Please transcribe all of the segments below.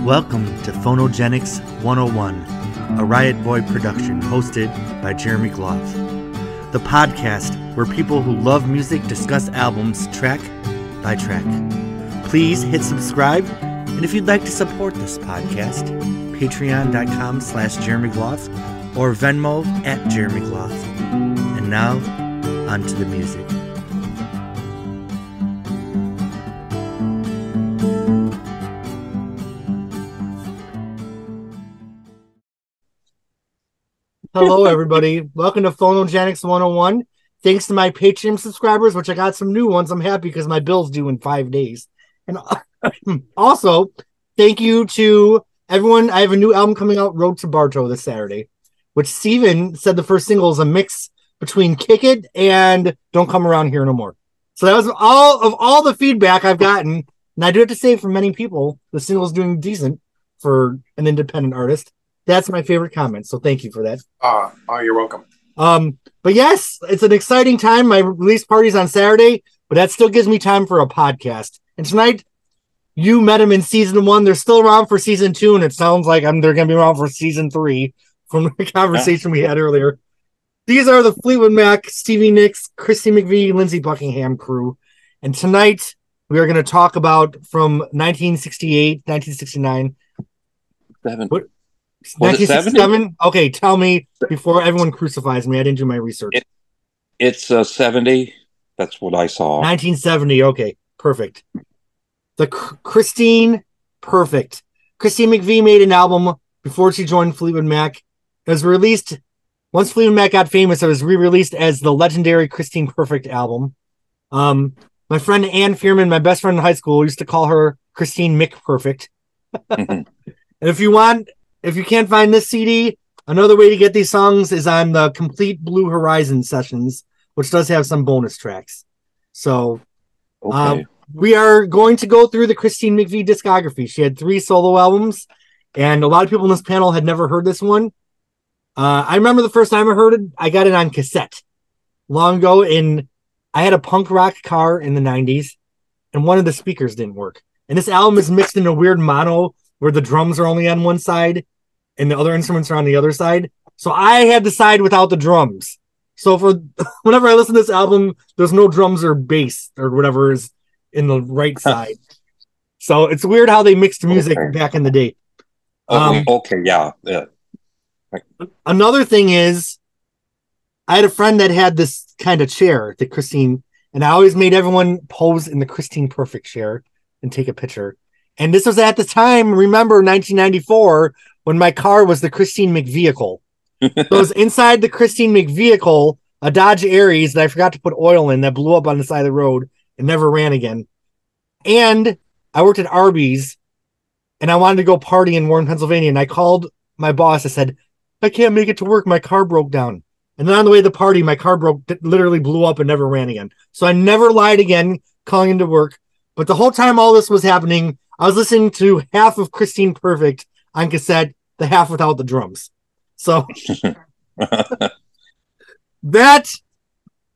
Welcome to Phonogenics 101, a Riotboy production hosted by Jeremy Gloff. The podcast where people who love music discuss albums track by track. Please hit subscribe, and if you'd like to support this podcast, patreon.com/Jeremy Gloff or Venmo @Jeremy Gloff. And now, on to the music. Hello, everybody. Welcome to Phonogenics 101. Thanks to my Patreon subscribers, which I got some new ones. I'm happy because my bill's due in 5 days. And also, thank you to everyone. I have a new album coming out, Road to Bartow, this Saturday, which Steven said the first single is a mix between Kick It and Don't Come Around Here No More. So that was all the feedback I've gotten. And I do have to say, for many people, the single's doing decent for an independent artist. That's my favorite comment, so thank you for that. You're welcome. But yes, it's an exciting time. My release party's on Saturday, but that still gives me time for a podcast. And tonight, you met them in season 1. They're still around for season 2, and it sounds like they're going to be around for season 3 from the conversation we had earlier. These are the Fleetwood Mac, Stevie Nicks, Christy McVie, Lindsey Buckingham crew. And tonight, we are going to talk about from 1968, 1969. What? 1967? Okay, tell me before everyone crucifies me. I didn't do my research. It's 70. That's what I saw. 1970. Okay, perfect. The Christine Perfect. Christine McVie made an album before she joined Fleetwood Mac. It was released, once Fleetwood Mac got famous, it was re-released as the legendary Christine Perfect album. My friend Ann Fearman, my best friend in high school, used to call her Christine McPerfect. And if you can't find this CD, another way to get these songs is on the Complete Blue Horizon sessions, which does have some bonus tracks. So we are going to go through the Christine McVie discography. She had 3 solo albums, and a lot of people in this panel had never heard this one. I remember the first time I heard it, I got it on cassette long ago. I had a punk rock car in the 90s, and one of the speakers didn't work. And this album is mixed in a weird mono where the drums are only on one side and the other instruments are on the other side. So I had the side without the drums. So for whenever I listen to this album, there's no drums or bass or whatever is in the right side. So it's weird how they mixed music back in the day. Yeah. Another thing is, I had a friend that had this kind of chair, the Christine, and I always made everyone pose in the Christine Perfect chair and take a picture. And this was at the time, remember, 1994, when my car was the Christine McVehicle. So it was inside the Christine McVehicle, a Dodge Aries that I forgot to put oil in that blew up on the side of the road and never ran again. And I worked at Arby's, and I wanted to go party in Warren, Pennsylvania. And I called my boss. I said, I can't make it to work. My car broke down. And then on the way to the party, my car literally blew up and never ran again. So I never lied again, calling into work. But the whole time all this was happening, I was listening to half of Christine Perfect on cassette, the half without the drums. So that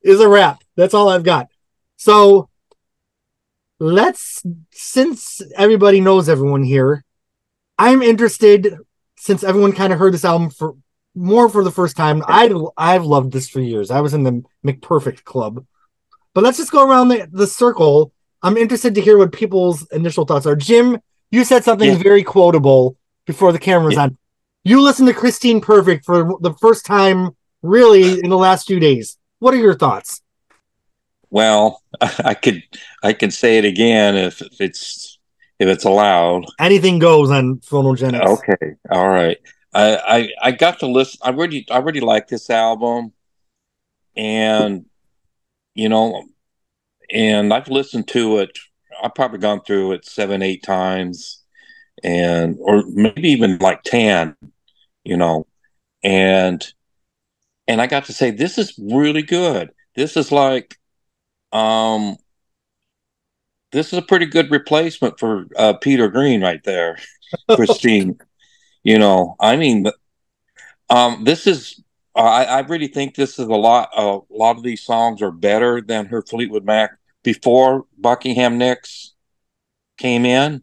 is a wrap. That's all I've got. So since everybody knows everyone here, I'm interested, since everyone kind of heard this album for the first time. I've loved this for years. I was in the McPerfect club. But let's just go around the circle. I'm interested to hear what people's initial thoughts are. Jim, you said something very quotable before the camera was on. You listened to Christine Perfect for the first time, really, in the last few days. What are your thoughts? Well, I could say it again if it's allowed. Anything goes on Phonogenics. Okay, all right. I got to listen. I really like this album, and and I've listened to it. I've probably gone through it 7, 8 times, or maybe even like 10, and I got to say, this is really good. This is like, this is a pretty good replacement for Peter Green right there, Christine. This is. I really think this is a lot of these songs are better than her Fleetwood Mac before Buckingham Nicks came in.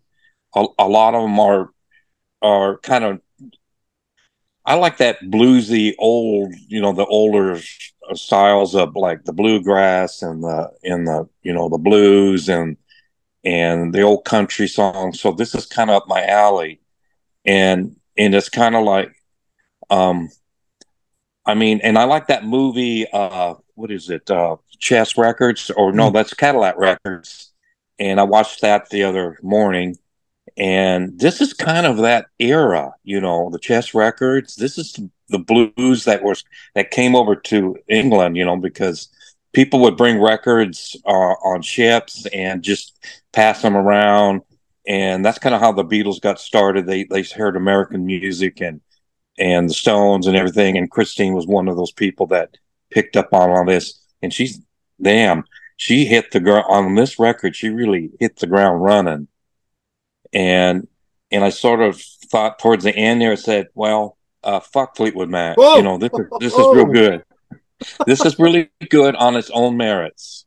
A lot of them are are kind of, I like that bluesy old, the older styles of like the bluegrass and the blues and the old country songs. So this is kind of up my alley, and it's kind of like, um, I mean, and I like that movie. What is it? Chess Records, or no, Mm. that's Cadillac Records. And I watched that the other morning, and this is kind of that era, the Chess Records. This is the blues that came over to England, because people would bring records on ships and just pass them around, and that's kind of how the Beatles got started. They heard American music and the Stones and everything, and Christine was one of those people that picked up on all this, and damn, she hit the ground on this record. She really hit the ground running, and I sort of thought towards the end there, said, well, fuck Fleetwood Mac. Whoa! This is real Oh! good. This is really good on its own merits.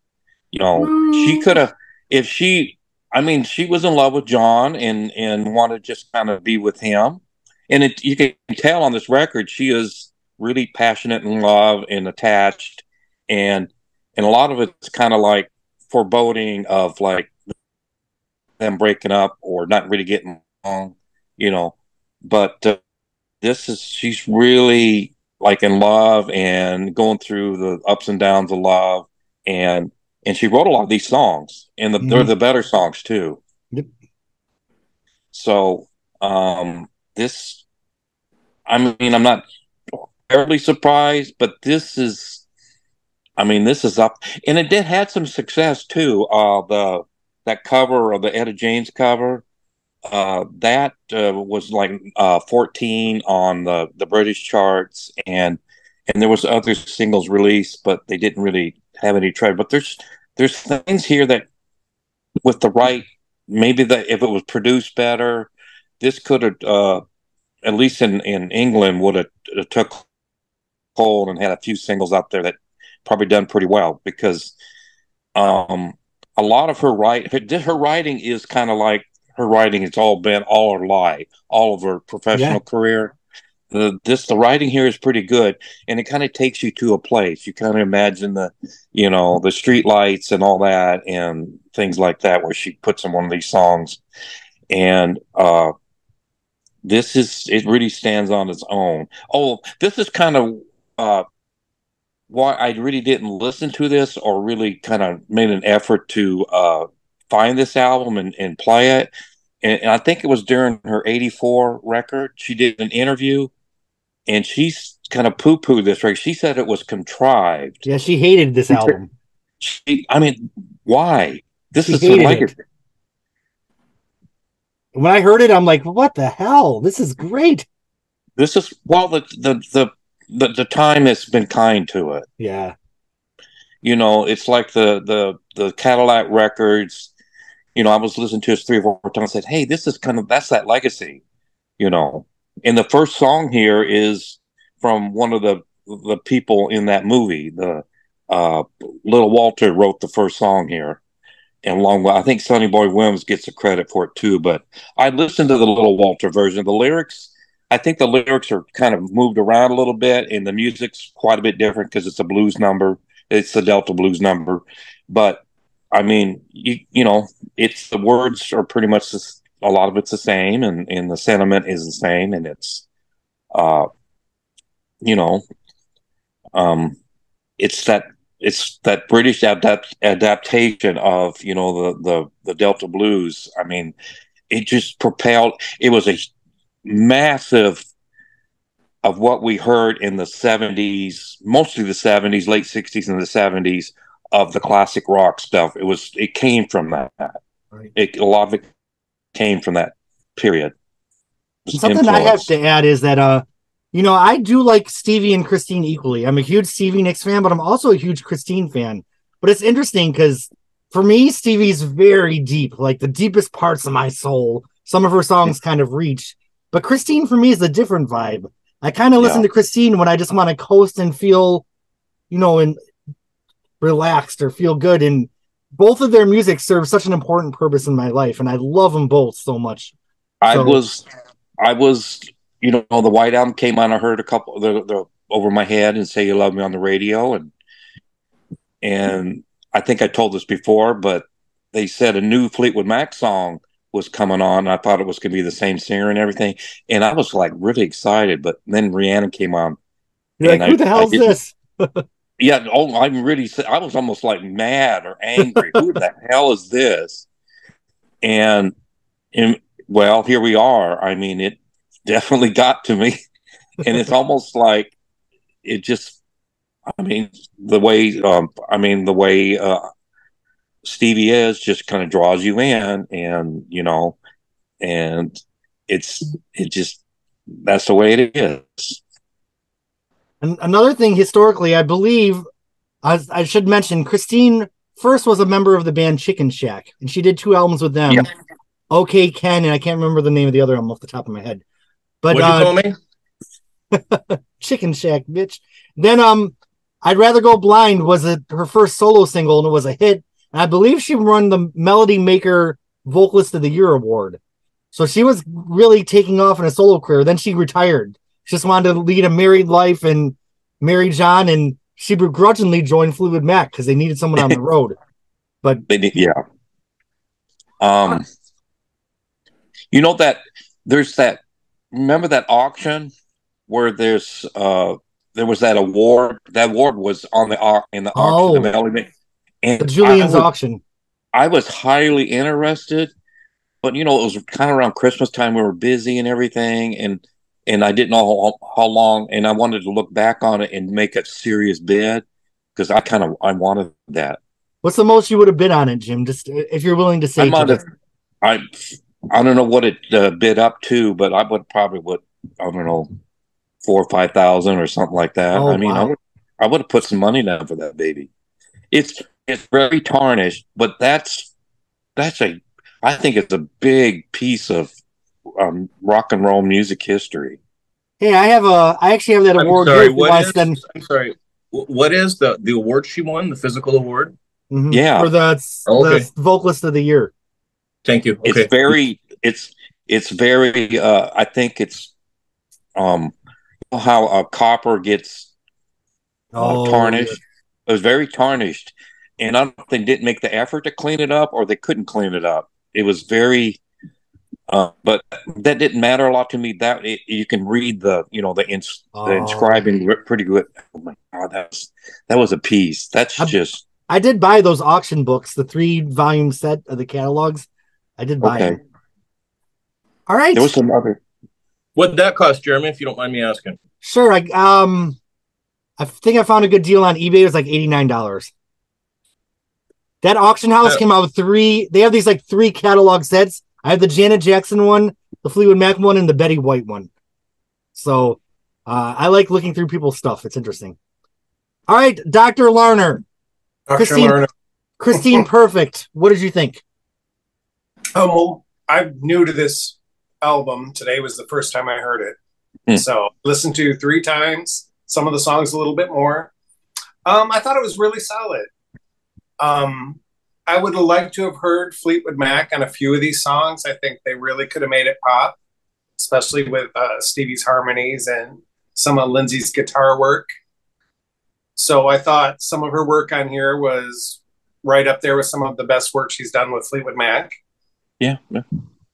She could have, if she, I mean, she was in love with John and wanted to just kind of be with him. And you can tell on this record, she is really passionate in love and attached. And a lot of it's kind of like foreboding of like them breaking up or not really getting along, you know. But she's really like in love and going through the ups and downs of love, and she wrote a lot of these songs, and they're Mhm. the better songs too. Yep. So this, I mean, I'm not terribly surprised, but this is up, and it did had some success too. The that cover of the Etta James cover, that was like 14 on the British charts, and there was other singles released, but they didn't really have any tread. But there's things here that with the right, maybe that if it was produced better, this could have at least in England would have took hold and had a few singles out there that probably done pretty well, because um, a lot of her writing is kind of like her writing. It's all been all her life, all of her Yeah. professional career. The writing here is pretty good, and it kind of takes you to a place. You kind of imagine the street lights and all that and things like that, where she puts in one of these songs, and it really stands on its own. Oh, this is kind of uh, why I really didn't listen to this or really kind of made an effort to find this album and play it. And I think it was during her '84 record. She did an interview, and she's kind of poo pooed this record. She said it was contrived. Yeah, she hated this album. I mean, why? This She is her hated it. legacy. When I heard it, I'm like, what the hell? This is great. This is, well, the time has been kind to it. Yeah. It's like the Cadillac records. I was listening to it 3 or 4 times. Said, "Hey, that's that legacy." You know, and the first song here is from one of the people in that movie. The uh, Little Walter wrote the first song here, and along with, I think Sonny Boy Williams gets the credit for it too. But I listened to the Little Walter version. The lyrics, I think the lyrics are kind of moved around a little bit, and the music's quite a bit different because it's a blues number. It's the Delta blues number, but I mean, it's the words are pretty much a lot of it's the same, and the sentiment is the same, and uh, you know, um, it's that British adaptation of the Delta blues. I mean, it just propelled. It was a massive of what we heard in the '70s, mostly the '70s, late '60s, and the '70s of the classic rock stuff. It came from that. Right. A lot of it came from that period. And This something I have influence. to add is that I do like Stevie and Christine equally. I'm a huge Stevie Nicks fan, but I'm also a huge Christine fan. But it's interesting because for me, Stevie's very deep, like the deepest parts of my soul. Some of her songs kind of reach. But Christine for me is a different vibe. I kind of listen Yeah. to Christine when I just want to coast and feel, and relaxed or feel good. And both of their music serve such an important purpose in my life. And I love them both so much. I So was I was, the White Album came on. I heard a couple the over my head and Say You Love Me on the radio, and I think I told this before, but they said a new Fleetwood Mac song was coming on. I thought it was going to be the same singer and everything, and I was like really excited. But then Rihanna came on, You're like, and who the hell's this? Yeah, oh, I was almost like mad or angry. Who the hell is this? And, well, here we are. I mean, it definitely got to me, and it's almost like it just. I mean, the way Stevie is just kind of draws you in, and and it just that's the way it is. And another thing, historically, I believe I should mention Christine first was a member of the band Chicken Shack, and she did 2 albums with them. Yep. Okay, Ken, and I can't remember the name of the other album off the top of my head. But what'd you call me? Chicken Shack, bitch. Then I'd Rather Go Blind was her first solo single, and it was a hit. And I believe she won the Melody Maker Vocalist of the Year award. So she was really taking off in a solo career. Then she retired. She just wanted to lead a married life and marry John, and she begrudgingly joined Fleetwood Mac because they needed someone on the road. But yeah. That there's that. Remember that auction where there was that award. That award was in the auction. The Melody, and the Julian's auction. I was highly interested, but it was kind of around Christmas time. We were busy and everything, and I didn't know how long. And I wanted to look back on it and make a serious bid because I wanted that. What's the most you would have bid on it, Jim? Just if you're willing to say. I don't know what it bid up to, but I would probably I don't know, 4,000 or 5,000 or something like that. Oh, I mean, wow. I would have put some money down for that baby. It's very tarnished, but I think it's a big piece of rock and roll music history. Hey, I actually have that award. I'm sorry. What is the award she won? The physical award? Mm-hmm. Yeah, for the Vocalist of the Year. Thank you. Okay. It's very. I think it's how a copper gets tarnished. Yeah. It was very tarnished, and I don't think didn't make the effort to clean it up, or they couldn't clean it up. It was very. But that didn't matter a lot to me. That you can read the inscribing pretty good. Oh my God, that was a piece. I did buy those auction books, the 3-volume set of the catalogs. I did buy them. All right. There was some other. What'd that cost, Jeremy, if you don't mind me asking? Sure. I think I found a good deal on eBay. It was like $89. That auction house came out with 3. They have these like 3 catalog sets. I have the Janet Jackson one, the Fleetwood Mac one, and the Betty White one. So I like looking through people's stuff. It's interesting. All right, Dr. Larner. Christine Perfect. What did you think? Well, I'm new to this album. Today was the first time I heard it. So listened to 3 times, some of the songs a little bit more. I thought it was really solid. I would have liked to have heard Fleetwood Mac on a few of these songs. I think they really could have made it pop, especially with Stevie's harmonies and some of Lindsay's guitar work. So I thought some of her work on here was right up there with some of the best work she's done with Fleetwood Mac. Yeah.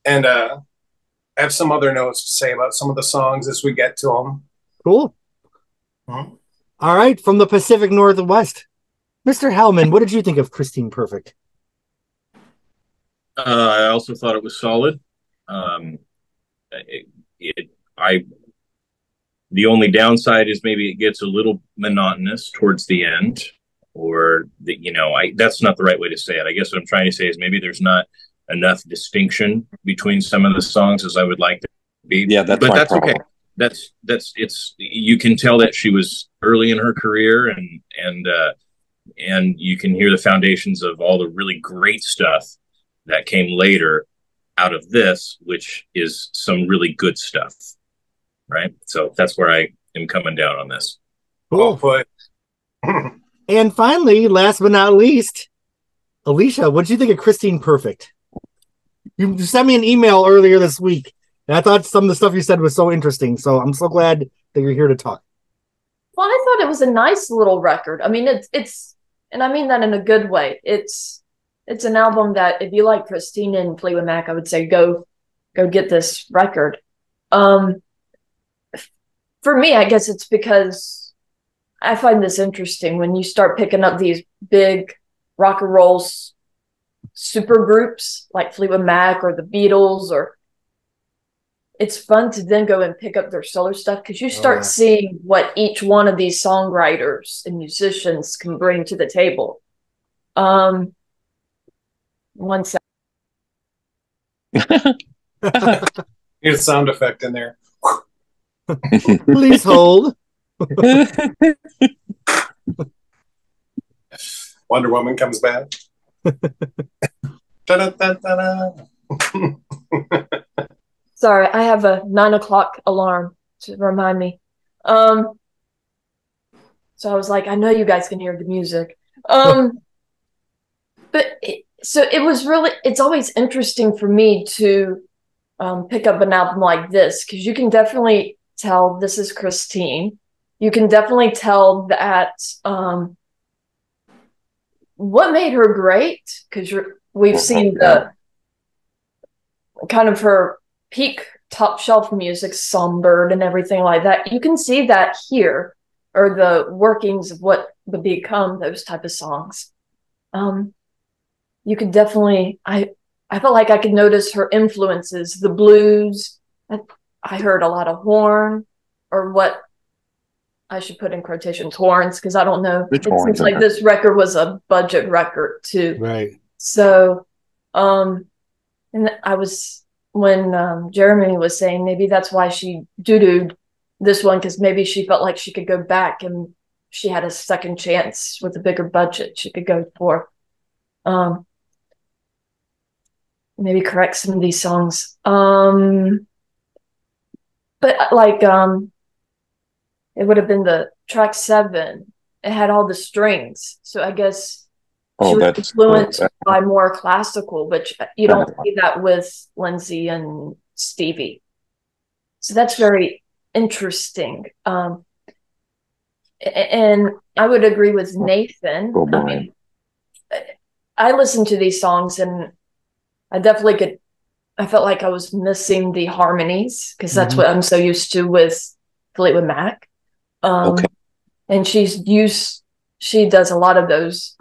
And I have some other notes to say about some of the songs as we get to them. Cool. Mm-hmm. All right, from the Pacific Northwest, Mr. Hellman, what did you think of Christine Perfect? I also thought it was solid. The only downside is maybe it gets a little monotonous towards the end, or that's not the right way to say it. I guess what I'm trying to say is maybe there's not enough distinction between some of the songs as I would like to be. Yeah, that's okay. It's you can tell that she was early in her career, and you can hear the foundations of all the really great stuff that came later out of this, which is some really good stuff, right? So that's where I am coming down on this. Cool. And finally, last but not least, Alicia, what did you think of Christine Perfect? You sent me an email earlier this week, And I thought some of the stuff you said was so interesting. So I'm so glad that you're here to talk. Well, I thought it was a nice little record. I mean, it's, and I mean that in a good way. It's an album that if you like Christine and Fleetwood Mac, I would say go get this record. For me, I guess it's because I find this interesting when you start picking up these big rock and roll super groups like Fleetwood Mac or the Beatles, or it's fun to then go and pick up their solo stuff because you start seeing what each one of these songwriters and musicians can bring to the table. One second. Here's a sound effect in there. Please hold. Wonder Woman comes back. Da-da-da-da-da. Sorry, I have a 9 o'clock alarm to remind me. So I was like, I know you guys can hear the music. So it was really, it's always interesting for me to pick up an album like this because you can definitely tell this is Christine. You can definitely tell that what made her great, because we've seen the kind of her peak top shelf music, Songbird and everything like that. You can see that here, or the workings of what would become those type of songs. You could definitely, I felt like I could notice her influences, the blues. I heard a lot of horn, or what I should put in quotations, horns, because I don't know. It seems like this record was a budget record too. Right. So, and I was, when Jeremy was saying maybe that's why she doo-dooed this one, because maybe she felt like she could go back and she had a second chance with a bigger budget she could go for. Maybe correct some of these songs. But like, it would have been the track 7. It had all the strings. So I guess she was influenced by more classical, but you don't see that with Lindsay and Stevie. So that's very interesting. And I would agree with Nathan. I mean, I listened to these songs and I definitely could, I felt like I was missing the harmonies because that's what I'm so used to with Fleetwood Mac. And she does a lot of those.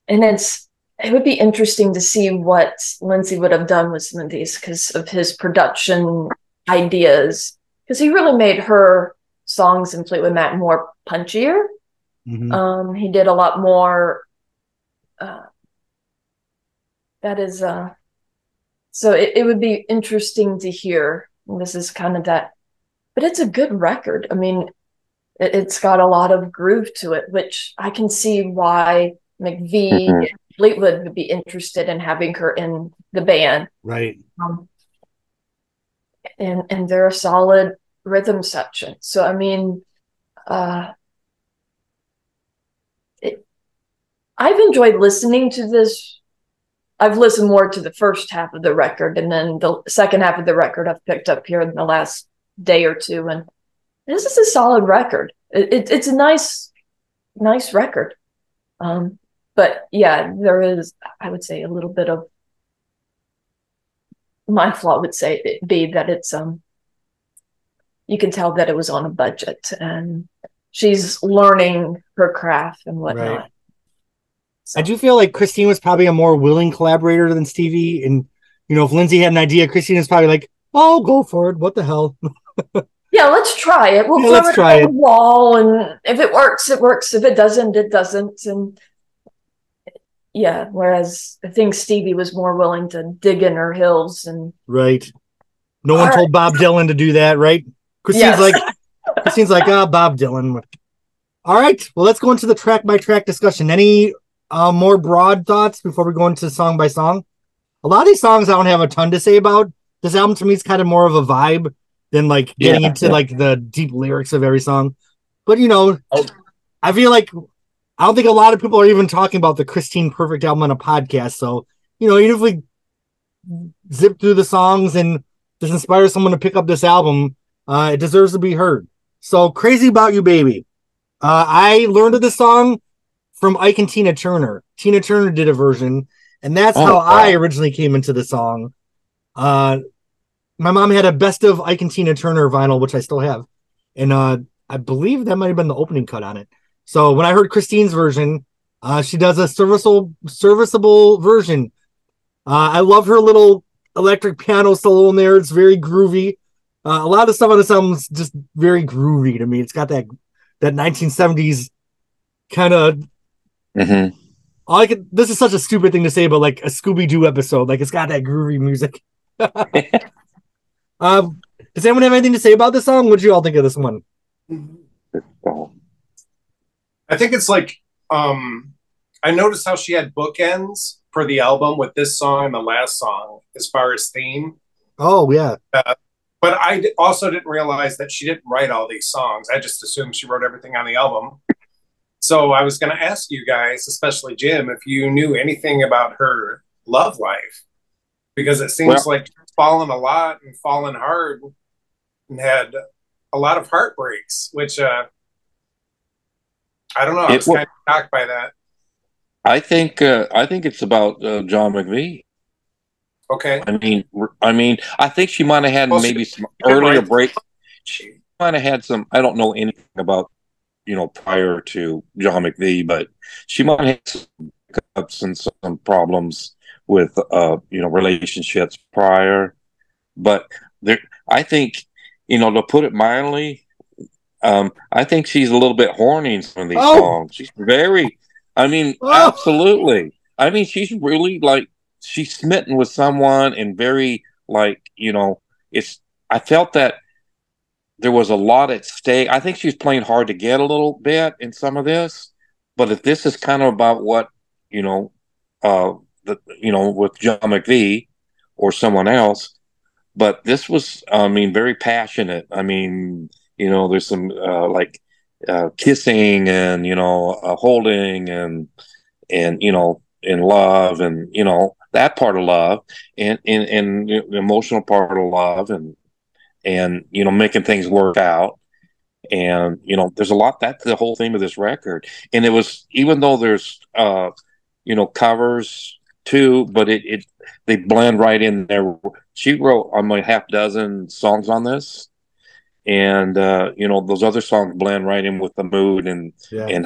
And it would be interesting to see what Lindsay would have done with some of these because of his production ideas. Because he really made her songs in Fleetwood Mac more punchier. He did a lot more. That is, so it would be interesting to hear. This is kind of that, but it's a good record. I mean, it's got a lot of groove to it, which I can see why McVie and Fleetwood would be interested in having her in the band. Right. And they're a solid rhythm section. So, I mean, I've enjoyed listening to this. I've listened more to the first half of the record, and then the second half of the record I've picked up here in the last day or two. And this is a solid record. It's a nice record. But yeah, there is, I would say, a little bit of my flaw would say be that it's you can tell that it was on a budget and she's learning her craft and whatnot. Right. So. I do feel like Christine was probably a more willing collaborator than Stevie. And, you know, if Lindsay had an idea, Christine is probably like, oh, go for it. What the hell? Yeah, let's try it. We'll throw it on the wall. And if it works, it works. If it doesn't, it doesn't. And yeah, whereas I think Stevie was more willing to dig in her heels. And right. No one told Bob Dylan to do that, right? Christine's like, Bob Dylan. All right. Well, let's go into the track by track discussion. Any more broad thoughts before we go into song by song? A lot of these songs I don't have a ton to say about. This album to me is kind of more of a vibe than like getting into like the deep lyrics of every song. But you know, I feel like I don't think a lot of people are even talking about the Christine Perfect album on a podcast. So, you know, even if we zip through the songs and just inspire someone to pick up this album, it deserves to be heard. So, Crazy About You, Baby. I learned of this song from Ike and Tina Turner. Tina Turner did a version, and that's how I originally came into the song. My mom had a best of Ike and Tina Turner vinyl, which I still have. And I believe that might have been the opening cut on it. So when I heard Christine's version, she does a serviceable version. I love her little electric piano solo in there. It's very groovy. A lot of stuff on this album's just very groovy to me. It's got that 1970s kind of. Mm-hmm. This is such a stupid thing to say, but like a Scooby-Doo episode. Like, it's got that groovy music. Does anyone have anything to say about this song? What did you all think of this one? I think it's like, I noticed how she had bookends for the album with this song and the last song as far as theme. Oh, yeah. But I also didn't realize that she didn't write all these songs. I just assumed she wrote everything on the album. So I was going to ask you guys, especially Jim, if you knew anything about her love life, because it seems like she's fallen a lot and fallen hard and had a lot of heartbreaks, which I don't know. I was kind of shocked by that. I think it's about John McVie. Okay. I mean, I think she might have had maybe some earlier break. She might have had some. I don't know anything about, prior to John McVie, but she might have had some hiccups and some problems with relationships prior. But I think, to put it mildly, I think she's a little bit horny in some of these songs. She's very, absolutely. I mean, she's really like, she's smitten with someone and very like, I felt that there was a lot at stake. I think she's playing hard to get a little bit in some of this, but if this is kind of about what, with John McVie or someone else, but this was, very passionate. There's some kissing and holding and in love and that part of love and the emotional part of love and making things work out. And there's a lot. That's the whole theme of this record. And it was, even though there's covers too, but they blend right in there. She wrote half dozen songs on this, and those other songs blend right in with the mood and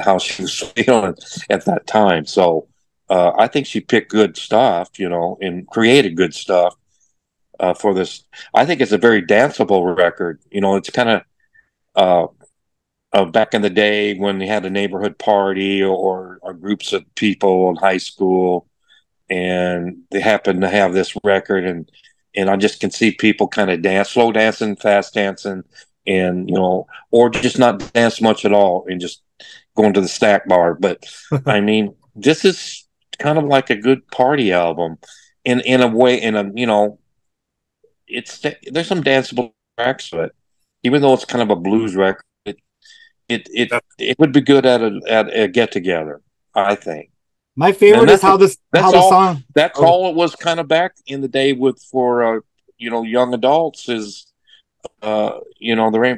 how she was feeling at that time. So I think she picked good stuff, and created good stuff for this. I think it's a very danceable record. It's kind of back in the day when they had a neighborhood party or groups of people in high school, and they happen to have this record, and I just can see people kind of slow dancing, fast dancing, and or just not dance much at all and just going to the snack bar. But this is kind of like a good party album in a way. There's some danceable tracks to it, even though it's kind of a blues record. It would be good at a get together, I think. My favorite is how the song. That's all it was kind of back in the day for young adults is there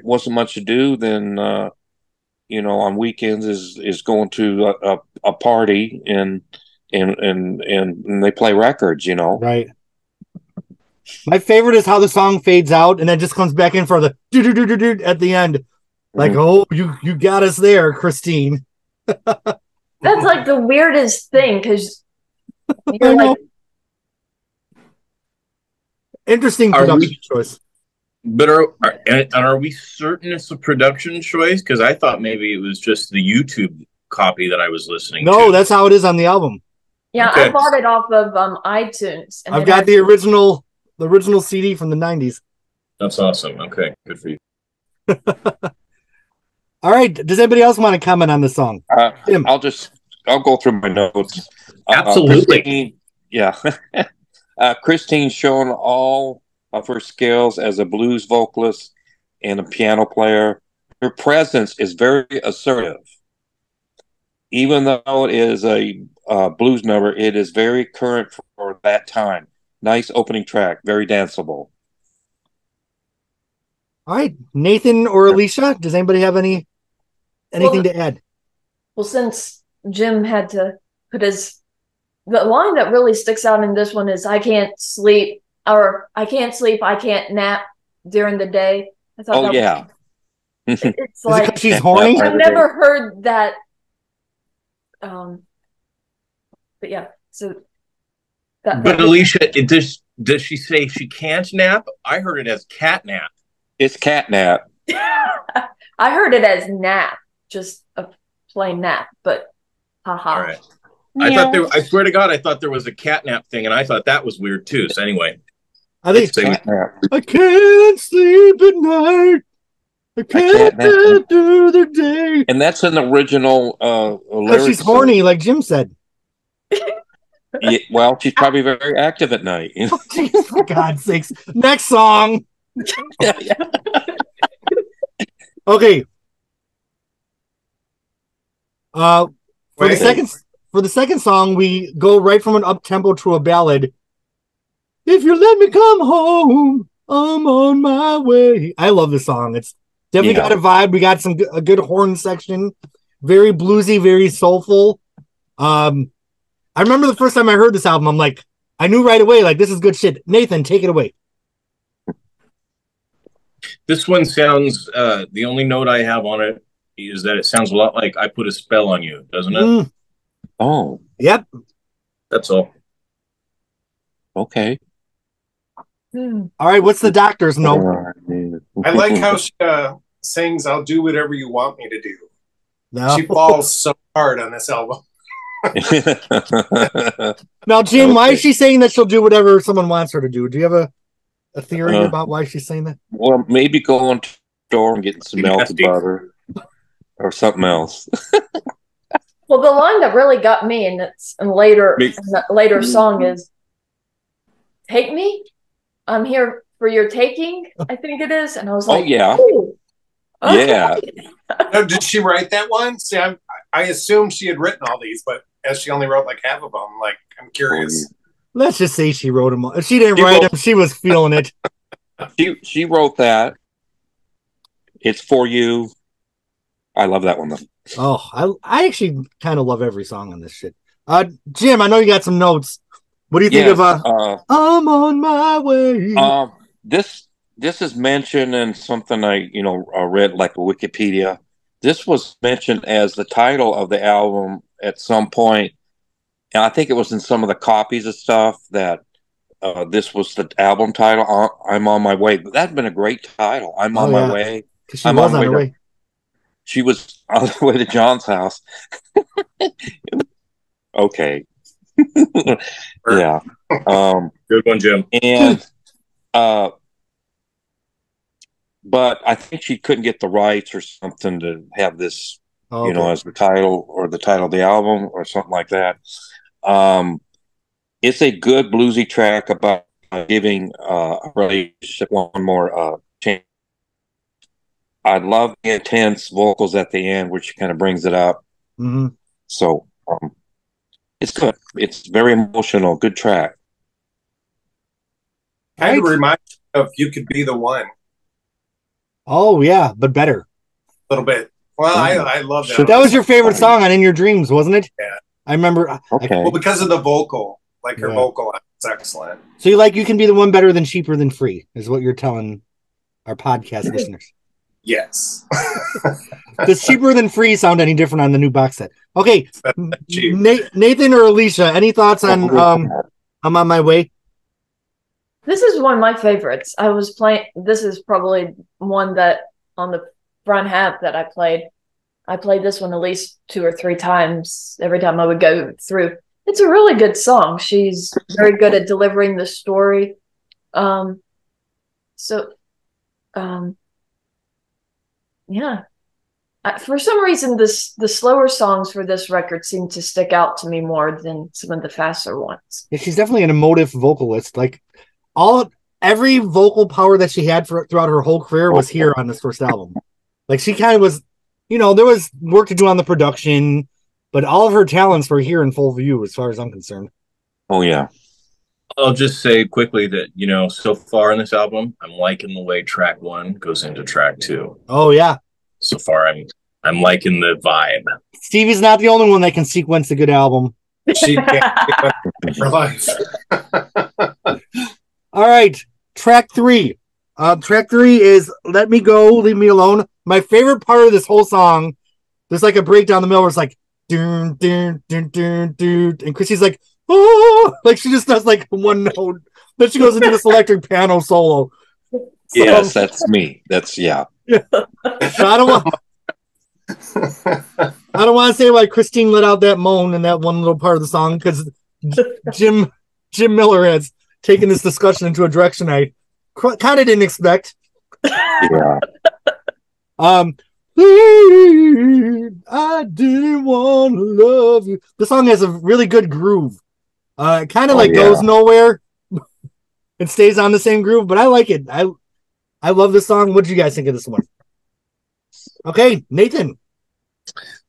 wasn't much to do than on weekends is going to a party and they play records, Right. My favorite is how the song fades out and then just comes back in for the do at the end. Like, oh, you got us there, Christine. That's like the weirdest thing because you're like, interesting production choice. But are we certain it's a production choice? Because I thought maybe it was just the YouTube copy that I was listening to. No, that's how it is on the album. Yeah, okay. I bought it off of iTunes. And I've got the original CD from the 90s. That's awesome. Okay, good for you. All right. Does anybody else want to comment on the song? I'll go through my notes. Absolutely. Christine's shown all of her skills as a blues vocalist and a piano player. Her presence is very assertive. Even though it is a blues number, it is very current for that time. Nice opening track. Very danceable. All right, Nathan or Alicia, does anybody have anything to add? Well, since Jim had to put the line that really sticks out in this one is I can't sleep, I can't nap during the day. I thought it's like because she's horny. I've never heard that. But yeah, so but Alicia, does she say she can't nap? I heard it as cat nap. It's cat nap. I heard it as nap, just a plain nap, but haha. All right. I swear to God, I thought there was a catnap thing, and I thought that was weird too. So anyway, I think I can't sleep at night. I can't get through the day. And that's an original lyrics. She's horny, like Jim said. Yeah, well, she's probably very active at night. For God's sakes. Next song. Okay. For the second song, we go right from an up tempo to a ballad. If you let me come home, I'm on my way. I love this song. It's definitely got a vibe. We got a good horn section, very bluesy, very soulful. I remember the first time I heard this album, I'm like, I knew right away, like, this is good shit. Nathan, take it away. This one sounds, the only note I have on it is that it sounds a lot like I Put a Spell on You, doesn't it? Oh. Yep. That's all. Okay. All right, what's the doctor's note? I like how she sings, I'll do whatever you want me to do. No. She falls so hard on this album. Now, Jim, why is she saying that she'll do whatever someone wants her to do? Do you have a theory about why she's saying that? Well, maybe going to the store and getting some melted butter or something else. Well, the line that really got me, and it's in the later song, is "Take me, I'm here for your taking." I think it is, and I was like, "Oh yeah, okay. Yeah." No, did she write that one? See, I assumed she had written all these, but as she only wrote like half of them, like I'm curious. Let's just say she wrote them all. If she didn't write them, she was feeling it. She wrote that. It's for you. I love that one though. Oh, I actually kind of love every song on this shit. Jim, I know you got some notes. What do you think of I'm on my way? This is mentioned in something I read like Wikipedia. This was mentioned as the title of the album at some point, and I think it was in some of the copies of stuff that this was the album title. I'm on my way. That'd been a great title. I'm on my way. She was on her way. She was on the way to John's house. Okay. Yeah. Good one, Jim. And but I think she couldn't get the rights or something to have this, as the title or the title of the album or something like that. It's a good bluesy track about giving a relationship one more chance. I love the intense vocals at the end, which kind of brings it up. Mm-hmm. So it's good. It's very emotional. Good track. Kind of reminds me of You Could Be the One. Oh, yeah, but better. A little bit. Well, I love that. That was your favorite song on In Your Dreams, wasn't it? Yeah. I remember. Okay. Well, because of the vocal. Like her vocal is excellent. So You Can Be the One better than Cheaper Than Free, is what you're telling our podcast listeners. Yes. Does Cheaper Than Free sound any different on the new box set? Okay. Nathan or Alicia, any thoughts on I'm on my way? This is one of my favorites. I was playing. This is probably one that on the front half that I played. I played this one at least 2 or 3 times every time I would go through. It's a really good song. She's very good at delivering the story. Yeah. For some reason, the slower songs for this record seem to stick out to me more than some of the faster ones. Yeah, she's definitely an emotive vocalist. Like every vocal power that she had throughout her whole career was here on this first album. Like she kind of was, there was work to do on the production, but all of her talents were here in full view as far as I'm concerned. Oh yeah. I'll just say quickly that, you know, so far in this album, I'm liking the way track 1 goes into track 2. Oh yeah. So far, I'm liking the vibe. Stevie's not the only one that can sequence a good album. She can't for life. All right, track 3. Track 3 is "Let Me Go, Leave Me Alone." My favorite part of this whole song, there's like a breakdown in the middle where it's like, dun, dun, dun, dun, dun, and Chrissy's like, oh, like she just does like one note. Then she goes into this electric piano solo. So, Yes, that's me. That's so I don't want to say why Christine let out that moan in that one little part of the song, because Jim Miller has taken this discussion into a direction I kind of didn't expect. yeah. I didn't want to love you. The song has a really good groove. It kind of goes nowhere. It stays on the same groove, but I like it. I love this song. What did you guys think of this one? Okay, Nathan.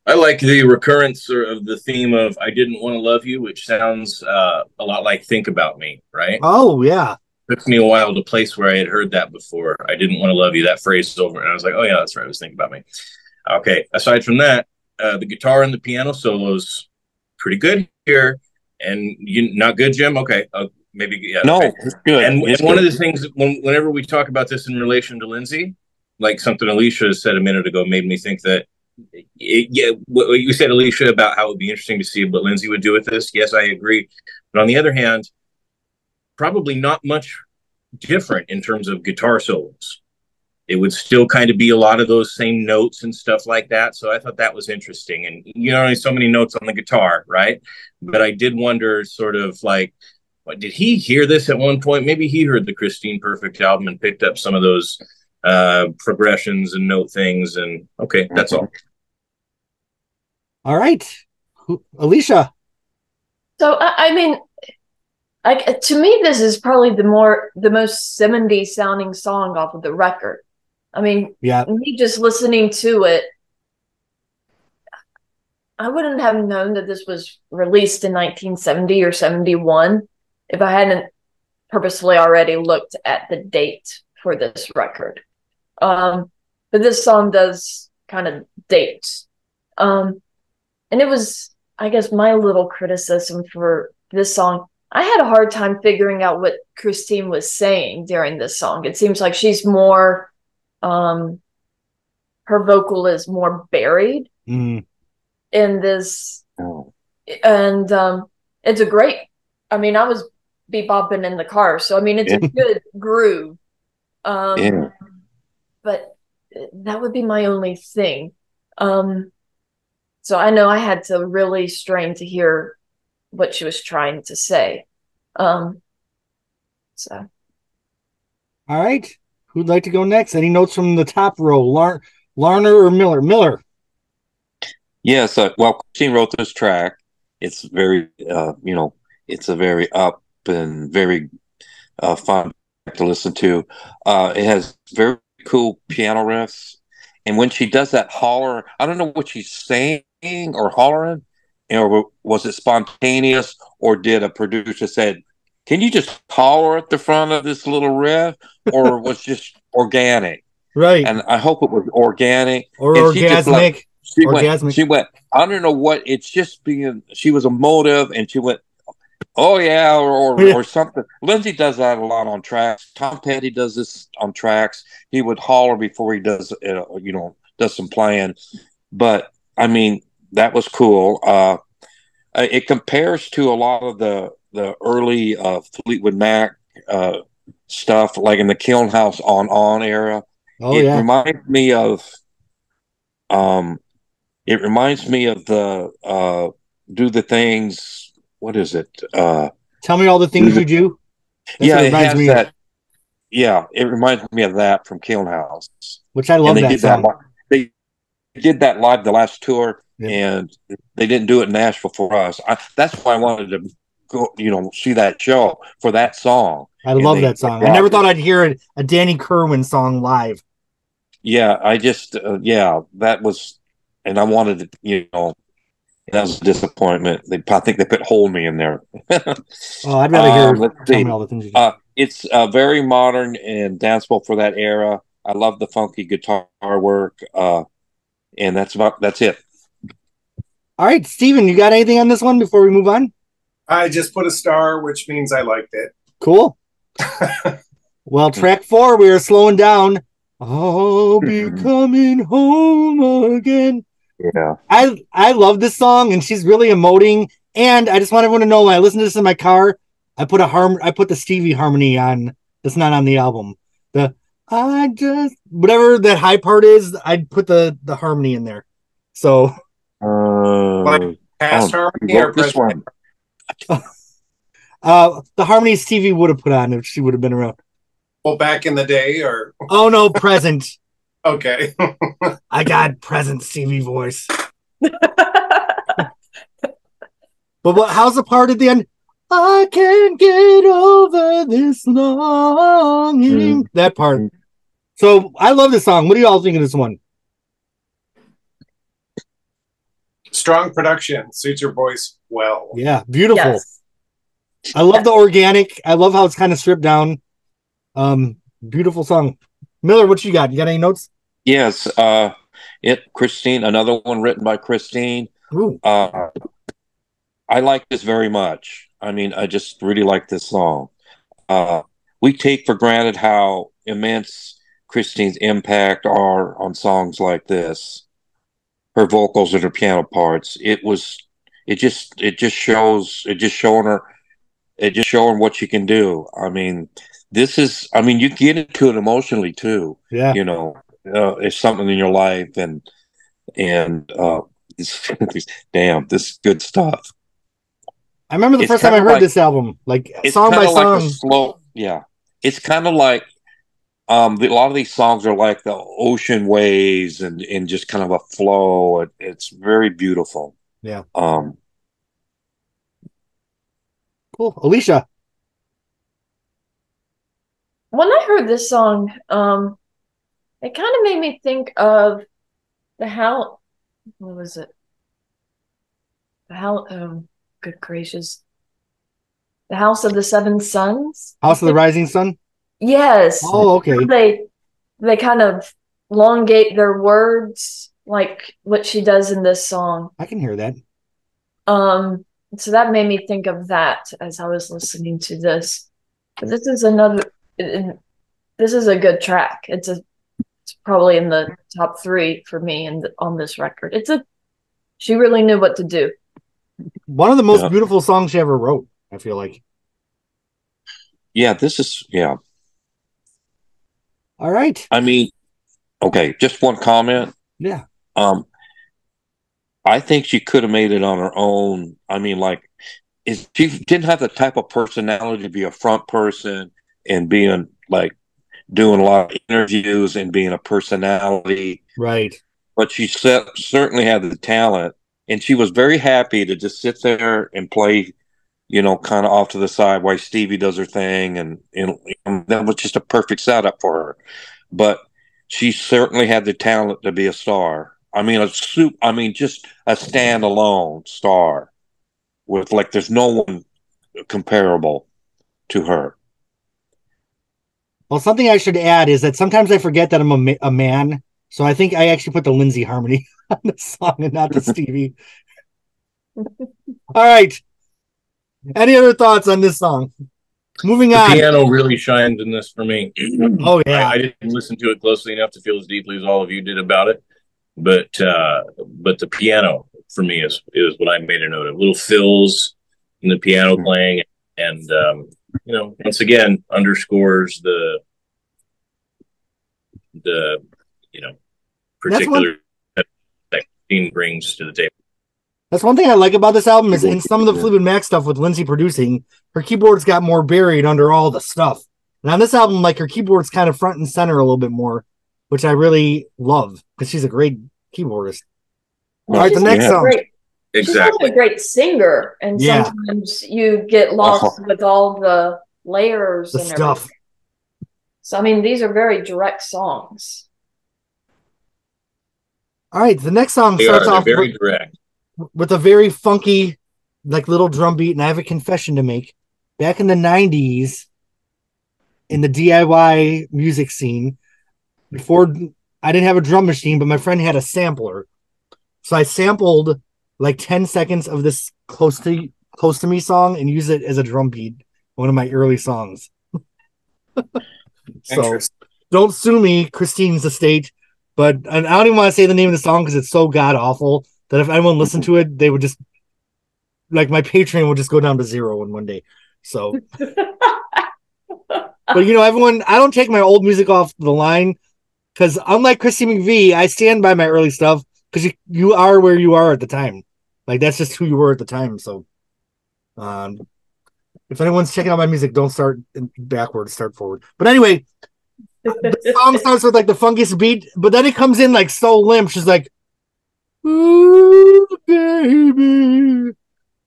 I like the recurrence of the theme of "I didn't want to love you," which sounds a lot like "Think About Me," right? Oh yeah. It took me a while to place where I had heard that before. "I didn't want to love you." That phrase is over, and I was like, "Oh yeah, that's right. I was thinking about me." Okay. Aside from that, the guitar and the piano solos pretty good here, and not good, Jim. Okay, maybe yeah. No, okay. it's good. And it's one good. of the things whenever we talk about this in relation to Lindsay, like something Alicia said a minute ago, made me think that. What you said, Alicia, about how it would be interesting to see what Lindsay would do with this. Yes, I agree. But on the other hand, probably not much different in terms of guitar solos. It would still kind of be a lot of those same notes and stuff like that. So I thought that was interesting. And you know, only so many notes on the guitar, right? But I did wonder, sort of like, did he hear this at one point? Maybe he heard the Christine Perfect album and picked up some of those progressions and note things. And okay, that's all. All right, Alicia. So I mean, to me, this is probably the most 70s sounding song off of the record. I mean, yeah, me just listening to it, I wouldn't have known that this was released in 1970 or 71 if I hadn't purposefully already looked at the date for this record. But this song does kind of date. And it was, I guess, my little criticism for this song. I had a hard time figuring out what Christine was saying during this song. It seems like she's more, her vocal is more buried in this. Oh. And it's a great, I mean, I was bebopping in the car. So, I mean, it's a good groove. But that would be my only thing. So I know I had to really strain to hear what she was trying to say. So. All right. Who'd like to go next? Any notes from the top row? Larner or Miller? Miller. Yes. Well, Christine wrote this track. It's very, it's a very up and very fun to listen to. It has very cool piano riffs. And when she does that holler, I don't know what she's saying or hollering, or was it spontaneous, or did a producer said, "Can you just holler at the front of this little riff," or was just organic? Right. And I hope it was organic or and orgasmic. She went. I don't know what. It's just being. She was emotive, and she went, "Oh yeah," or something. Lindsay does that a lot on tracks. Tom Petty does this on tracks. He would holler before he does, does some playing. But I mean, that was cool. It compares to a lot of the early Fleetwood Mac stuff, like in the Kiln House on era. It reminds me of. It reminds me of the Do the Things. What is it? Tell me all the things you do. That's it has that. Yeah, it reminds me of that from Kiln House, which I love. And that song. They did that live the last tour, and they didn't do it in Nashville for us. That's why I wanted to go, see that show for that song. I love that song. I never thought I'd hear a Danny Kerwin song live. Yeah, I just that was, and I wanted to, That was a disappointment. I think they put "Hold Me" in there. Oh, I'd rather hear Let's Tell see. Me All the Things You Do. It's very modern and danceable for that era. I love the funky guitar work, and that's it. All right, Steven, you got anything on this one before we move on? I just put a star, which means I liked it. Cool. Well, track 4, we are slowing down. I'll be coming home again. Yeah. I love this song, and she's really emoting. And I just want everyone to know, when I listen to this in my car, I put the Stevie harmony on. That's not on the album. Whatever that high part is, I'd put the harmony in there. So like past harmony or this one. The harmony Stevie would have put on if she would have been around. Well, back in the day, or oh no, present. Okay. I got present Stevie voice. But how's the part at the end? I can't get over this longing. That part. So I love this song. What do you all think of this one? Strong production. Suits your voice well. Yeah, beautiful. Yes. I love the organic. I love how it's kind of stripped down. Beautiful song. Miller, what you got? You got any notes? Yes. Christine, another one written by Christine. I like this very much. I mean, I just really like this song. We take for granted how immense Christine's impact are on songs like this. Her vocals and her piano parts. It just showing what she can do. I mean, you get into it emotionally too. Yeah. You know, it's something in your life and damn, this is good stuff. I remember the first time I heard this album, like song by song. It's kind of like a lot of these songs are like the ocean waves and just kind of a flow. It's very beautiful. Yeah. Cool. Alicia. When I heard this song, it kind of made me think of what was it? Good gracious. The House of the Seven Suns? House of the Rising Sun? Yes. Oh, okay. They kind of elongate their words like what she does in this song. I can hear that. So that made me think of that as I was listening to this. But this is a good track. It's probably in the top 3 for me on this record. She really knew what to do. One of the most beautiful songs she ever wrote, I feel like. Yeah, All right. I mean, okay, just one comment. Yeah. I think she could have made it on her own. I mean, she didn't have the type of personality to be a front person and being like doing a lot of interviews and being a personality. Right. But she certainly had the talent, and she was very happy to just sit there and play, kind of off to the side while Stevie does her thing, and that was just a perfect setup for her. But she certainly had the talent to be a star. I mean, just a standalone star with there's no one comparable to her. Well, something I should add is that sometimes I forget that I'm a man, so I think I actually put the Lindsay harmony on the song and not the Stevie. All right. Any other thoughts on this song? Moving on. The piano really shines in this for me. Oh yeah. I didn't listen to it closely enough to feel as deeply as all of you did about it, but the piano for me is what I made a note of. Little fills in the piano playing, and once again underscores the particular that Christine brings to the table. That's one thing I like about this album is in some of the Fleetwood Mac stuff with Lindsay producing, her keyboards got more buried under all the stuff. And on this album, her keyboard's kind of front and center a little bit more, which I really love because she's a great keyboardist. All right, the next song. She's also a great singer, and sometimes you get lost with all the layers and stuff. Everything. So, I mean, these are very direct songs. All right, the next song starts off very direct. with a very funky, like little drum beat, and I have a confession to make. Back in the 90s, in the DIY music scene, before I didn't have a drum machine, but my friend had a sampler. So I sampled like 10 seconds of this close to me song and used it as a drum beat, one of my early songs. So don't sue me, Christine's Estate. But I don't even want to say the name of the song because it's so god awful that if anyone listened to it, they would just like my Patreon would just go down to 0 in one day. So, but you know, everyone, I don't take my old music off the line because unlike Christine McVie, I stand by my early stuff because you are where you are at the time. Like that's just who you were at the time. So, if anyone's checking out my music, don't start backwards, start forward. But anyway, the song starts with like the funkiest beat, but then it comes in like so limp. She's like, "Ooh, baby,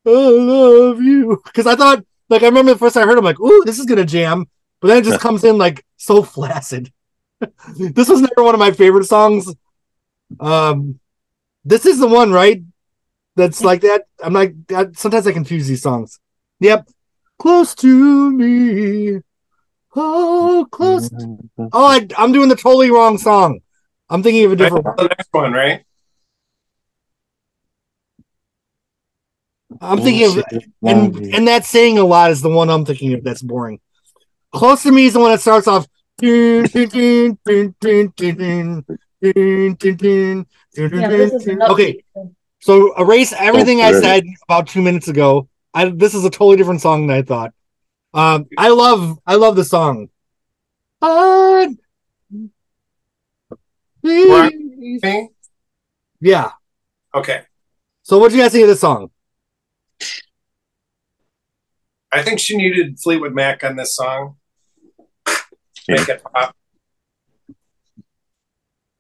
I love you." Because I thought, like, I remember the first time I heard it, I'm like, "Ooh, this is gonna jam," but then it just comes in like so flaccid. This was never one of my favorite songs. This is the one, right? That's like that. I'm like, sometimes I confuse these songs. Yep, close to me. Oh, close. I'm doing the totally wrong song. I'm thinking of a different one. The next one, right? I'm thinking of, and that saying a lot is the one I'm thinking of. That's boring. Close to me is the one that starts off. Okay, so erase everything I said about 2 minutes ago. This is a totally different song than I thought. I love the song. Yeah. Okay. So what do you guys think of this song? I think she needed Fleetwood Mac on this song. Make it pop.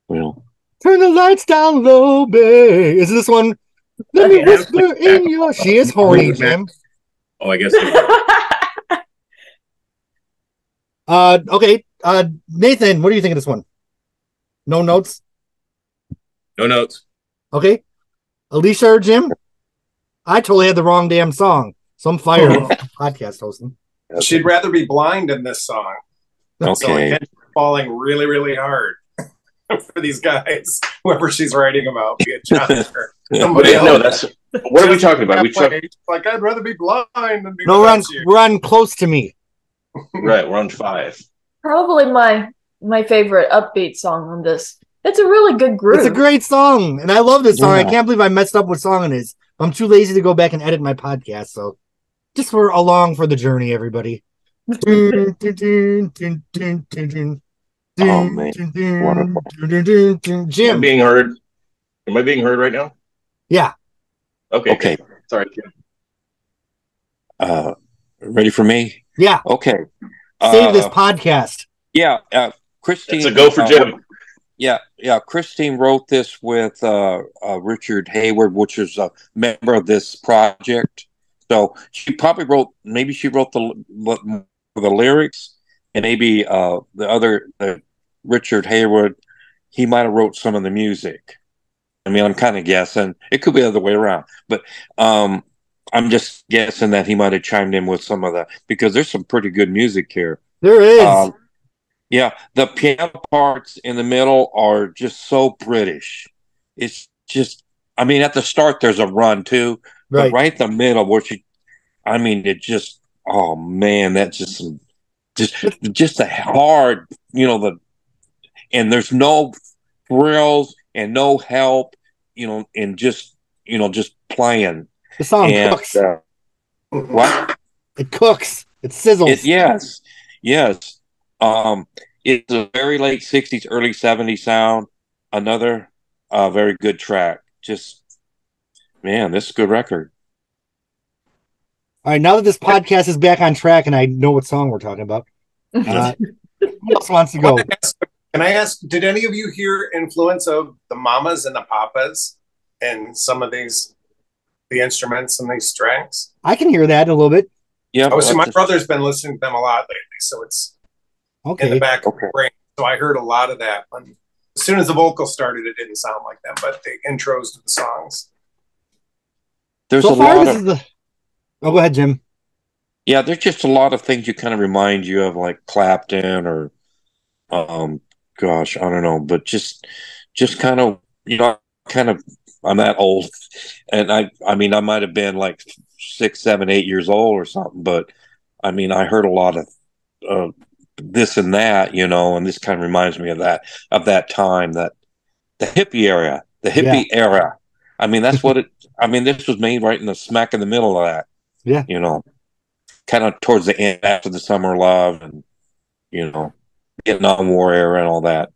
Well, turn the lights down low, babe. Is this one? Let me whisper in your. She is horny, Jim. Oh, I guess. Okay. Nathan, what do you think of this one? No notes? No notes. Okay. Alicia or Jim? I totally had the wrong damn song. So I'm fired podcast hosting. She'd rather be blind in this song. Okay. So again, falling really, really hard for these guys, whoever she's writing about, be it John or somebody else. No, that's what are we talking about? Like I'd rather be blind than be no, we're on close to me. Right, we're on 5. Probably my favorite upbeat song on this. It's a really good groove. It's a great song, and I love this song. Yeah. I can't believe I messed up what song it is. I'm too lazy to go back and edit my podcast, so just for along for the journey, everybody. oh man, Jim, am I being heard? Am I being heard right now? Yeah. Okay. Sorry. Ready for me? Yeah. Okay. Save this podcast. Yeah. Christine. It's a go for Jim. Yeah. Christine wrote this with Richard Hayward, which is a member of this project. So she probably wrote the lyrics, and maybe the Richard Hayward, he might have wrote some of the music. I mean, I'm kind of guessing. It could be the other way around, but I'm just guessing that he might have chimed in with some of that because there's some pretty good music here. There is. Yeah, the piano parts in the middle are just so British. It's just, I mean, at the start there's a run too, right. But right in the middle, it just, oh man, that's just a hard, and there's no frills and no help, and just playing. The song cooks. What? It cooks. It sizzles. Yes. It's a very late 60s, early 70s sound. Another very good track. Just, man, this is a good record. All right, now that this podcast is back on track and I know what song we're talking about, who else wants to go? Can I ask, did any of you hear influence of the Mamas and the Papas and some of the instruments and these strings? I can hear that a little bit. Yeah. My brother's been listening to them a lot lately, so it's in the back of my brain. So I heard a lot of that. As soon as the vocal started, it didn't sound like them, but the intros to the songs. there's So a far, lot this of is the. Oh, go ahead, Jim. yeah, there's just a lot of things you kind of remind you of, like Clapton or gosh, I don't know, but just kind of, kind of, I'm that old, and I mean, I might have been like 6, 7, 8 years old or something, but I mean, I heard a lot of uh, this and that, and this kind of reminds me of that time, that the Yeah, hippie era. I mean, that's what it. I mean, this was made right in the smack in the middle of that, yeah. you know, kind of towards the end after the Summer of Love and you know, Vietnam War era and all that,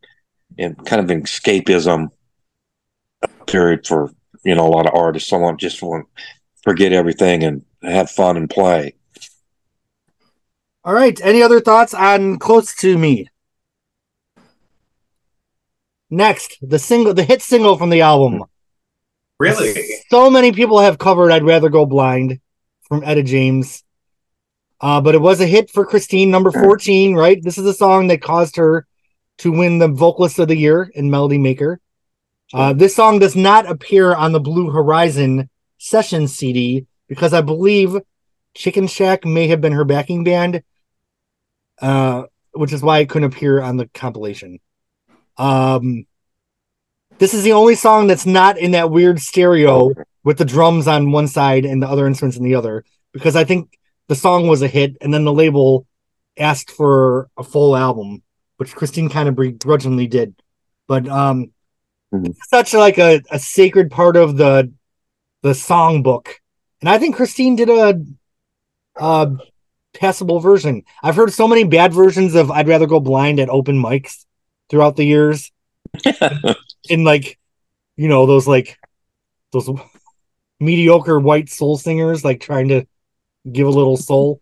and kind of an escapism period for a lot of artists. Someone just want to forget everything and have fun and play. All right. Any other thoughts on "Close to Me"? Next, the hit single from the album. Really? So many people have covered "I'd Rather Go Blind" from Etta James. But it was a hit for Christine, number 14, right? This is a song that caused her to win the Vocalist of the Year in Melody Maker. This song does not appear on the Blue Horizon session CD because I believe Chicken Shack may have been her backing band, which is why it couldn't appear on the compilation. This is the only song that's not in that weird stereo with the drums on one side and the other instruments on the other, because I think the song was a hit, and then the label asked for a full album, which Christine kind of begrudgingly did. But it's such like a sacred part of the song book, and I think Christine did a passable version. I've heard so many bad versions of "I'd Rather Go Blind" at open mics throughout the years, in those mediocre white soul singers like trying to give a little soul.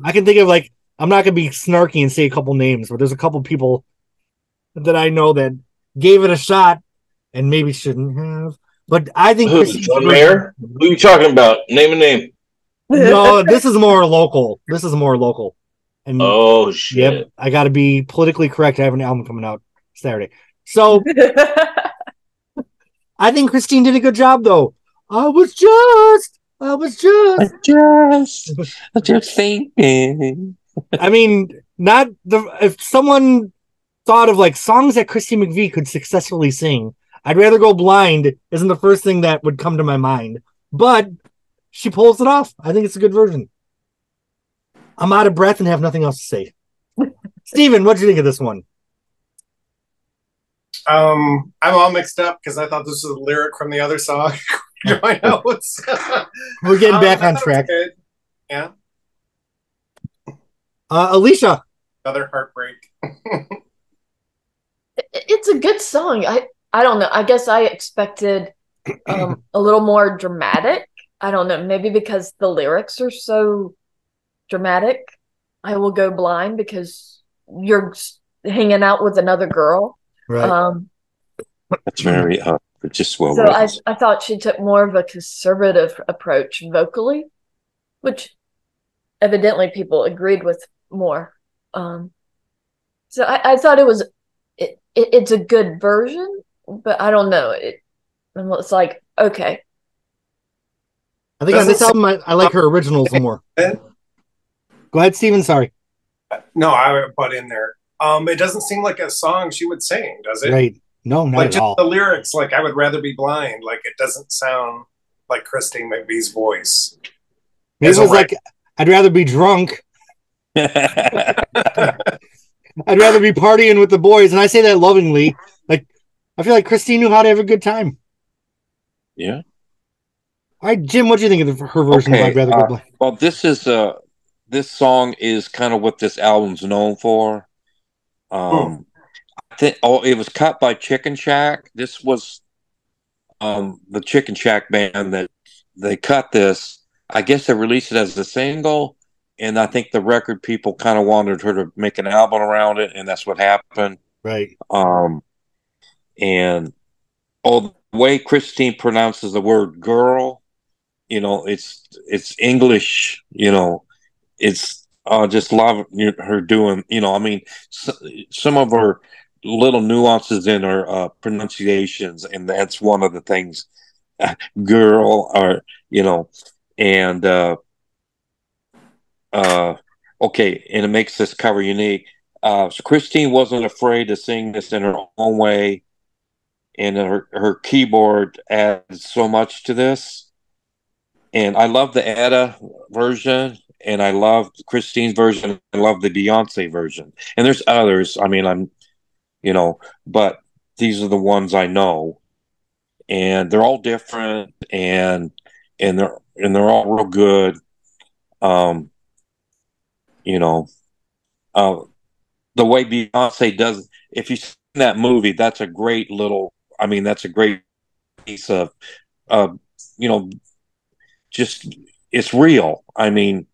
I can think of I'm not gonna be snarky and say a couple names, but there's a couple people that I know that gave it a shot and maybe shouldn't have. But I think John Mayer? Who are you talking about? Name a name. No, this is more local. And oh shit! Yep, I got to be politically correct. I have an album coming out Saturday, so I think Christine did a good job, though. I was just thinking. I mean, if someone thought of songs that Christine McVie could successfully sing, "I'd Rather Go Blind" isn't the first thing that would come to my mind, but she pulls it off. I think it's a good version. I'm out of breath and have nothing else to say. Steven, what do you think of this one? I'm all mixed up because I thought this was a lyric from the other song. My notes. We're getting back on track. Yeah. Alicia. Another heartbreak. It's a good song. I don't know. I guess I expected a little more dramatic. I don't know. Maybe because the lyrics are so dramatic. I will go blind because you're hanging out with another girl. Right. That's very just well. So I thought she took more of a conservative approach vocally, which evidently people agreed with more. So I thought it's a good version, but I don't know. It's like, okay. I think on this album, I like her originals more. Go ahead, Steven. Sorry. No, I would butt in there. It doesn't seem like a song she would sing, does it? Right. No, not like at just all. The lyrics, "I would rather be blind," it doesn't sound like Christine McVie's voice. Maybe it was "I'd rather be drunk." I'd rather be partying with the boys, and I say that lovingly. I feel like Christine knew how to have a good time. Yeah. All right, Jim, what do you think of her version of "I'd Rather Go Blind"? Well, this song is kind of what this album's known for. It was cut by Chicken Shack. This was the Chicken Shack band that they cut this. I guess they released it as a single, and I think the record people kind of wanted her to make an album around it, and that's what happened. Right. And the way Christine pronounces the word "girl," it's English. It's just love her doing. I mean, some of her little nuances in her pronunciations, and that's one of the things girl, or and okay, and it makes this cover unique. So Christine wasn't afraid to sing this in her own way, and her keyboard adds so much to this. And I love the Etta version, and I love Christine's version. I love the Beyonce version, and there's others. I mean, but these are the ones I know, and they're all different, and they're all real good. Um, you know, uh, the way Beyonce does. If you've seen that movie, that's a great little. I mean, that's a great piece of, uh, you know, just it's real. I mean,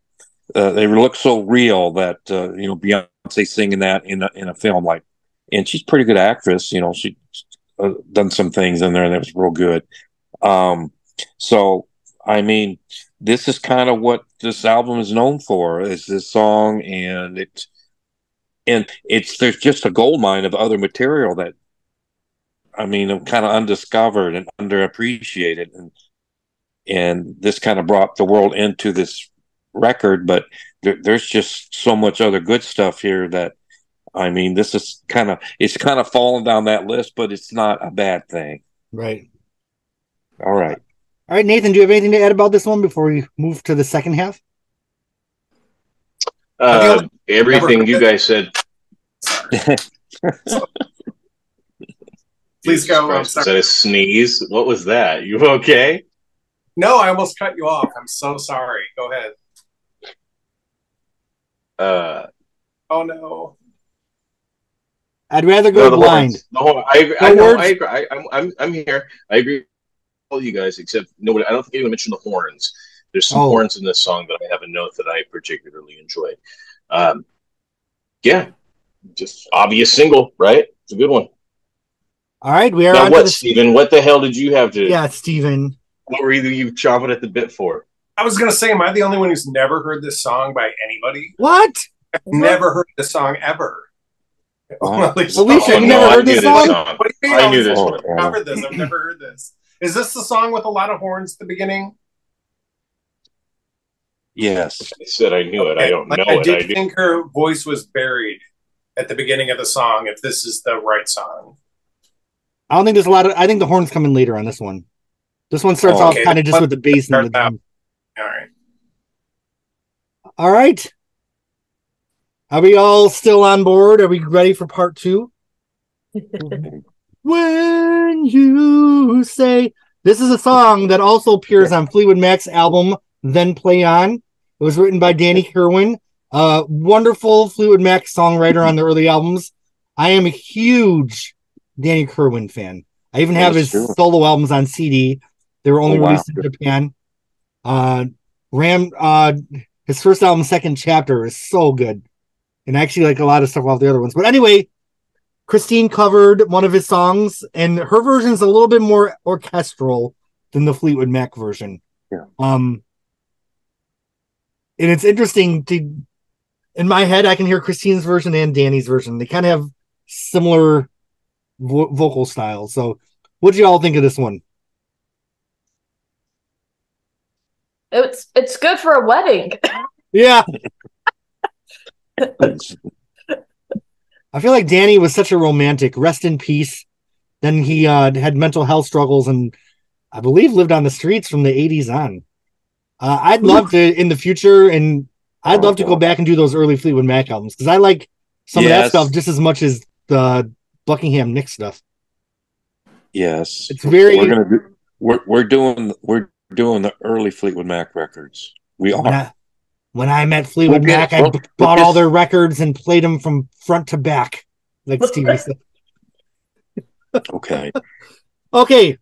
they look so real that Beyonce singing that in a film like, and she's a pretty good actress. She done some things in there that was real good. So I mean, this is kind of what this album is known for, is this song, and it's there's just a gold mine of other material that, I mean, kind of undiscovered and underappreciated, and this kind of brought the world into this record. But there's just so much other good stuff here that, I mean, this is it's kind of fallen down that list, but it's not a bad thing. Right. All right. All right, Nathan, do you have anything to add about this one before we move to the second half? Everything you guys said. Please go. Is that a sneeze? What was that? You okay? No, I almost cut you off. I'm so sorry. Go ahead. Oh no. I'd rather go blind. I agree. I'm here. I agree with all you guys, except nobody. I don't think anyone mentioned the horns. There's some horns in this song that I have a note that I particularly enjoyed. Yeah, just obvious single, right? It's a good one. All right, we are now. On What, Steven? What the hell did you have to? Yeah, Steven. What were you chomping at the bit for? I was gonna say, am I the only one who's never heard this song by anybody? What? I've never heard this song ever. Alicia, you never heard this song? What do you mean? I knew this. I've covered this. I've never heard this. Is this the song with a lot of horns at the beginning? Yes. I said I knew it. I don't know it. I did think her voice was buried at the beginning of the song, if this is the right song. I don't think there's a lot of. I think the horns come in later on this one. This one starts off kind of just with the bass and the drum. All right. All right. Are we all still on board? Are we ready for part 2? When you say, this is a song that also appears on Fleetwood Mac's album Then Play On. It was written by Danny Kerwin, a wonderful Fleetwood Mac songwriter on the early albums. I am a huge Danny Kerwin fan. I even have his solo albums on CD. They were only released in Japan. His first album, Second Chapter, is so good. And I actually like a lot of stuff off the other ones. But anyway, Christine covered one of his songs, and her version is a little bit more orchestral than the Fleetwood Mac version. Yeah. And it's interesting in my head, I can hear Christine's version and Danny's version. They kind of have similar vocal styles. So what do you all think of this one? It's good for a wedding. Yeah. I feel like Danny was such a romantic. Rest in peace. Then he had mental health struggles and I believe lived on the streets from the 80s on. I'd love to in the future, and I'd love to go back and do those early Fleetwood Mac albums because I like some of that stuff just as much as the Buckingham Nicks stuff. Yes, it's very. We're doing the early Fleetwood Mac records. We are. When I met Fleetwood Mac, I bought all their records and played them from front to back, like Stevie said. Okay. Okay,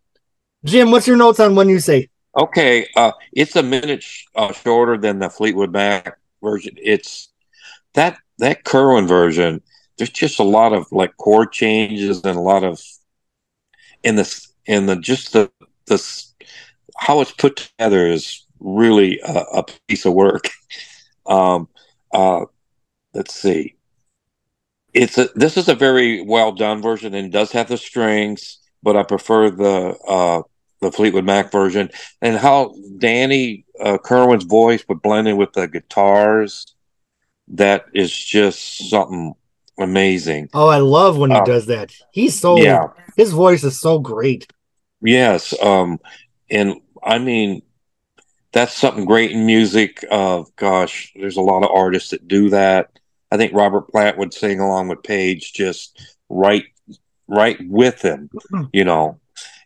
Jim, what's your notes on When You Say? Okay, it's a minute shorter than the Fleetwood Mac version. It's that Kerwin version. There's just a lot of like chord changes and a lot of the how it's put together is really a piece of work. Let's see. This is a very well done version and it does have the strings, but I prefer the the Fleetwood Mac version, and how Danny Kerwin's voice would blend in with the guitars. That is just something amazing. Oh, I love when he does that. His voice is so great. Yes. And I mean, that's something great in music. Gosh, there's a lot of artists that do that. I think Robert Plant would sing along with Page, just right with him, you know.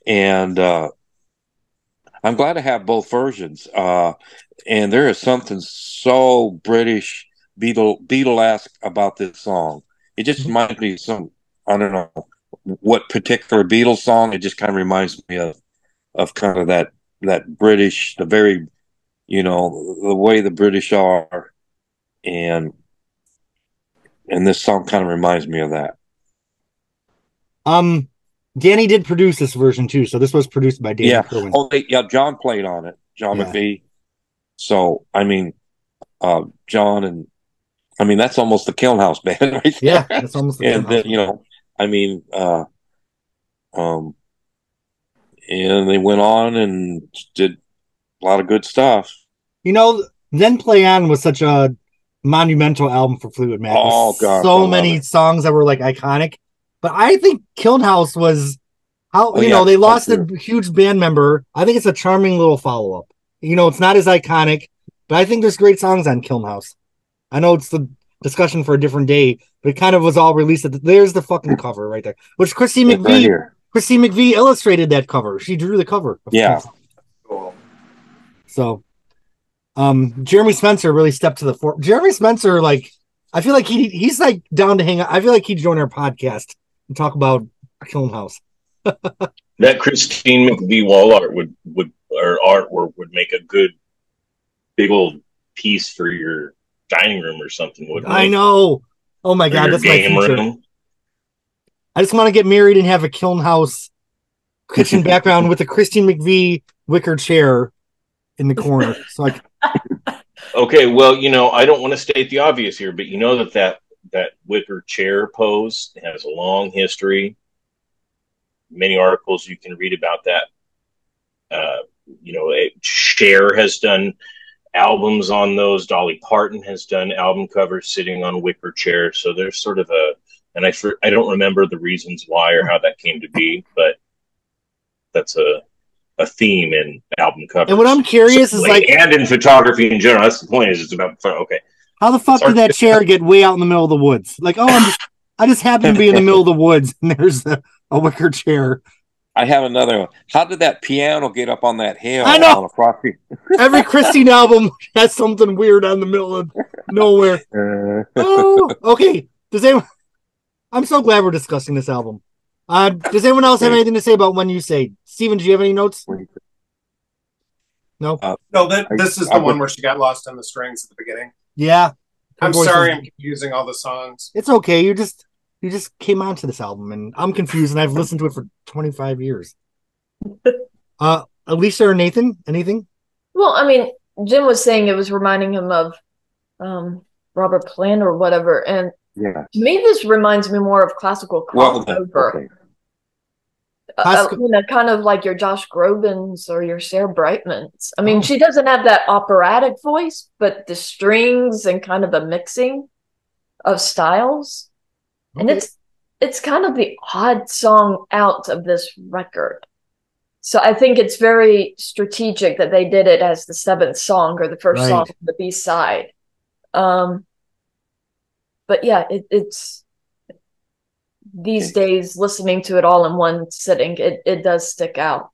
And I'm glad to have both versions. And there is something so British Beatle-esque about this song. It just reminds me of some, I don't know what particular Beatles song. It just kind of reminds me of kind of that British, the very, you know, the way the British are, and this song kind of reminds me of that. Danny did produce this version too, so this was produced by Danny Kerwin. Oh, John played on it, John McVie. So I mean, John, and I mean that's almost the Kilnhouse band, right there. Yeah, that's almost the and then, you know, I mean, and they went on and did a lot of good stuff. You know, Then Play On was such a monumental album for Fleetwood Mac. Oh gosh, so many songs that were like iconic. But I think Kilnhouse was they lost a huge band member. I think it's a charming little follow-up. You know, it's not as iconic, but I think there's great songs on Kilnhouse. I know it's the discussion for a different day, but it kind of was all released. There's the fucking cover right there, which Christine McVie illustrated that cover. She drew the cover. Cool. So, Jeremy Spencer really stepped to the fore. Jeremy Spencer, like, I feel like he's like down to hang out. I feel like he'd join our podcast and talk about Kilnhouse. That Christine McVie wall art would artwork would make a good big old piece for your dining room or something, wouldn't it? I know. Oh my god, that's my future. Room. I just want to get married and have a Kilnhouse kitchen background with a Christine McVie wicker chair in the corner. So like, okay, well, you know, I don't want to state the obvious here, but you know that wicker chair pose has a long history. Many articles you can read about that. You know, Cher has done albums on those. Dolly Parton has done album covers sitting on wicker chairs. So there's sort of and I don't remember the reasons why or how that came to be, but that's a theme in album covers. And what I'm curious is like, and in photography in general. That's the point. Is it's about okay. How the fuck did that chair get way out in the middle of the woods? Like, I just happen to be in the middle of the woods, and there's a wicker chair. I have another one. How did that piano get up on that hill? I know. On a property? Every Christine album has something weird on the middle of nowhere. Okay. I'm so glad we're discussing this album. Does anyone else have anything to say about When You Say? Steven, do you have any notes? No? No, this is the one where she got lost on the strings at the beginning. Yeah. I'm sorry I'm confusing all the songs. It's okay. You just came onto this album, and I'm confused, and I've listened to it for 25 years. Alicia or Nathan, anything? Well, I mean, Jim was saying it was reminding him of Robert Plant or whatever, and to me, this reminds me more of classical crossover. You know, kind of like your Josh Groban's or your Sarah Brightman's. I mean, she doesn't have that operatic voice, but the strings and kind of a mixing of styles. And it's kind of the odd song out of this record. So I think it's very strategic that they did it as the seventh song or the first song on the B-side. But yeah, it's these days listening to it all in one sitting, it does stick out.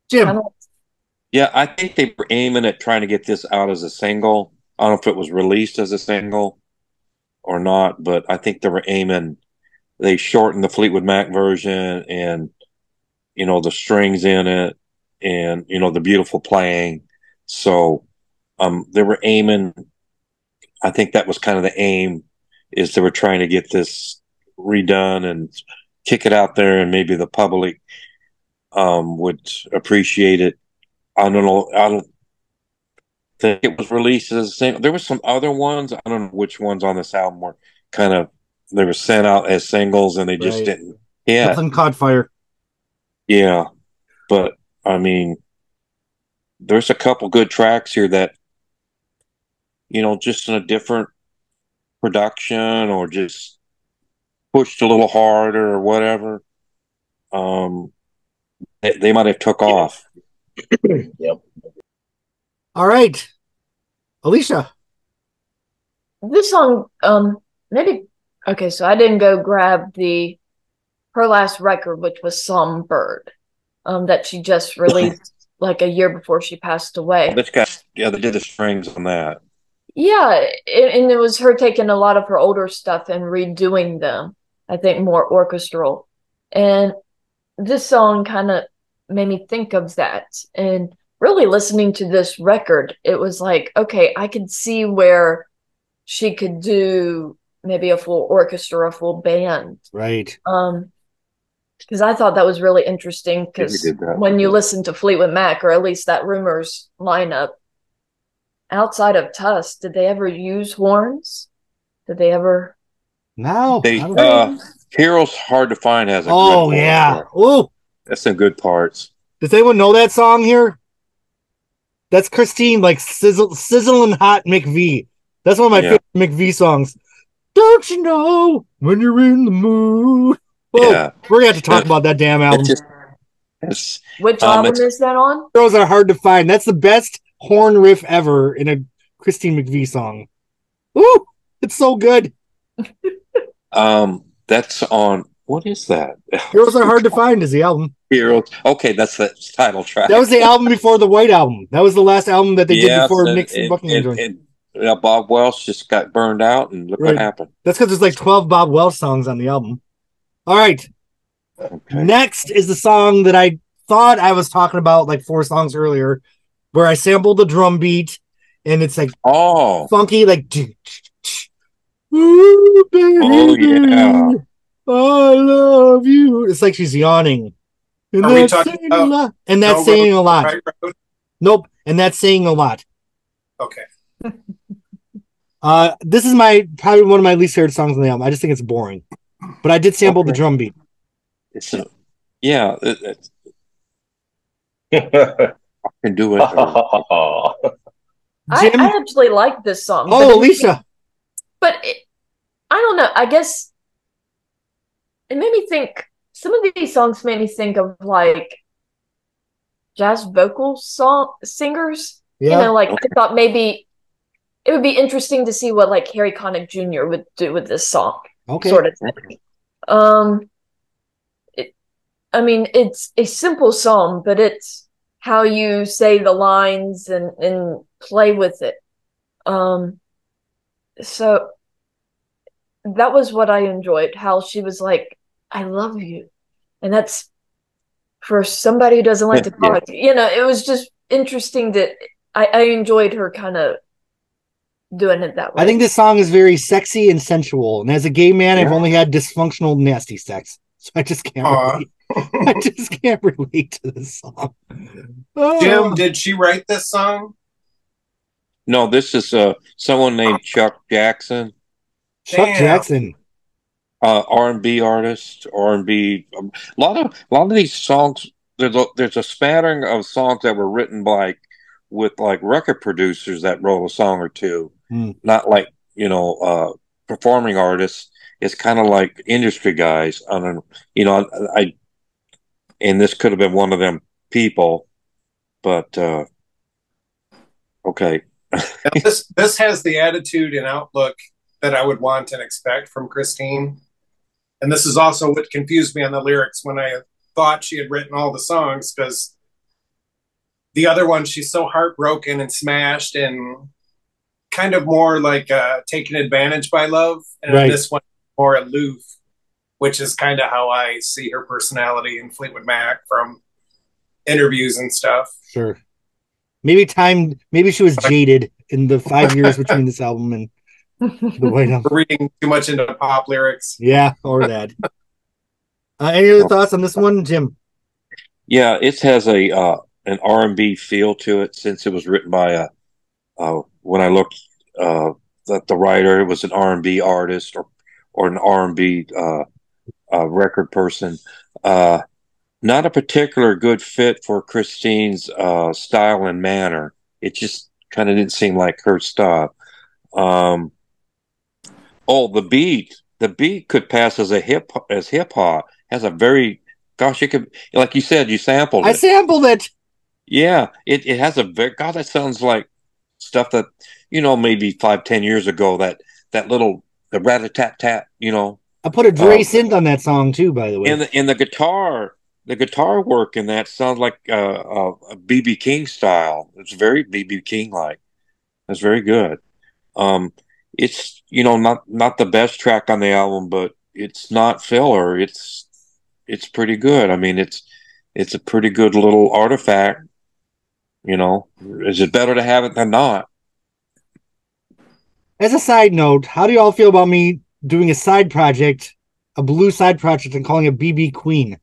Jim. Yeah, I think they were aiming at trying to get this out as a single. I don't know if it was released as a single or not, but I think they were aiming. They shortened the Fleetwood Mac version, and you know the strings in it, and you know the beautiful playing. So they were aiming. I think that was kind of the aim, is they were trying to get this redone and kick it out there, and maybe the public would appreciate it. I don't know. I don't think it was released as a single. There were some other ones. I don't know which ones on this album were they were sent out as singles, and they just didn't. Yeah, nothing caught fire. Yeah, but I mean, there's a couple good tracks here that, just in a different production or just pushed a little harder or whatever, um, they might have took off. Yep. All right, Alicia. This song, maybe okay. So I didn't go grab her last record, which was Songbird, that she just released like a year before she passed away. They did the strings on that. Yeah, and it was her taking a lot of her older stuff and redoing them. I think more orchestral, and this song kind of made me think of that. And really listening to this record, it was like, okay, I could see where she could do maybe a full orchestra, a full band. Right. Because I thought that was really interesting because when you listen to Fleetwood Mac, or at least that Rumors lineup, outside of Tusk, did they ever use horns? Did they ever? No. Heroes Hard to Find has a good yeah. Oh, that's some good parts. Does anyone know that song here? That's Christine, like sizzling hot McVie. That's one of my favorite McVie songs. Don't you know when you're in the mood? Whoa, yeah. We're gonna have to talk about that damn album. Which album is that on? Heroes Are Hard to Find. That's the best horn riff ever in a Christine McVie song. Woo! It's so good. That's on. What is that? Heroes Are Hard to Find is the album. Heroes. Okay, that's the title track. That was the album before the White Album. That was the last album that they did before Nixon Buckingham joined. Bob Welch just got burned out, and look what happened. That's because there's like 12 Bob Welch songs on the album. All right. Okay. Next is the song that I thought I was talking about like 4 songs earlier, where I sampled the drum beat, and it's like funky, like ooh, baby, I love you. It's like she's yawning. And that's saying a lot. And that's saying a lot. Nope. And that's saying a lot. Okay. This is probably one of my least favorite songs on the album. I just think it's boring. But I did sample the drum beat. I can do it. I actually like this song. Oh, Alicia. But I don't know. I guess it made me think. Some of these songs made me think of like jazz vocal singers. Yeah. I thought maybe it would be interesting to see what like Harry Connick Jr. would do with this song. Okay. Sort of thing. It's a simple song, but it's how you say the lines and play with it. So that was what I enjoyed, how she was like, I love you. And that's for somebody who doesn't like to talk. It was just interesting that I enjoyed her kind of doing it that way. I think this song is very sexy and sensual. And as a gay man, I've only had dysfunctional, nasty sex. So I just can't relate. I just can't relate to this song. Jim, did she write this song? No, this is someone named Chuck Jackson. Chuck Jackson. R&B artist, R&B. A lot of these songs. There's a smattering of songs that were written with record producers that wrote a song or two, not like performing artists. It's kind of like industry guys. And this could have been one of them people, but okay. This has the attitude and outlook that I would want and expect from Christine. And this is also what confused me on the lyrics when I thought she had written all the songs, because the other one, she's so heartbroken and smashed and kind of more like taken advantage by love. And this one, more aloof, which is kind of how I see her personality in Fleetwood Mac from interviews and stuff. Sure. Maybe she was jaded in the 5 years between this album and the White Album. Reading too much into pop lyrics. Yeah, or that. Any other thoughts on this one, Jim? Yeah, it has an R&B feel to it, since it was written by when I looked at the writer, it was an R&B artist or an R&B record person. not a particular good fit for Christine's style and manner. It just kind of didn't seem like her stuff. Um, oh, the beat could pass as hip hop. Has a very, gosh, it could, like you said, you sampled I it. sampled it. Yeah, it has a very, God, that sounds like stuff that, maybe 5, 10 years ago, that little, the rat-a-tat-tat, I put a Dre uh, synth on that song too, by the way. and the guitar work in that sounds like a BB King style. It's very BB King like. It's very good. Um, it's not the best track on the album, but it's not filler. It's pretty good. I mean, it's a pretty good little artifact. Is it better to have it than not? As a side note, how do y'all feel about me doing a blue side project, and calling it BB Queen?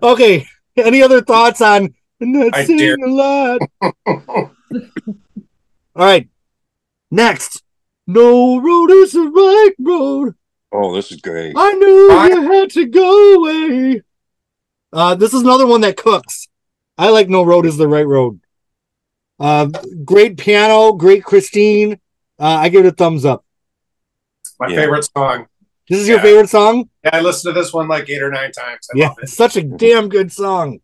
Okay. Any other thoughts on not I saying dare. a lot? All right. Next. No road is the right road. Oh, this is great. I knew you had to go away. This is another one that cooks. I like No Road is the Right Road. Great piano, great Christine. I give it a thumbs up. My favorite song. This is your favorite song? Yeah, I listened to this one like 8 or 9 times. I love it. It's such a damn good song.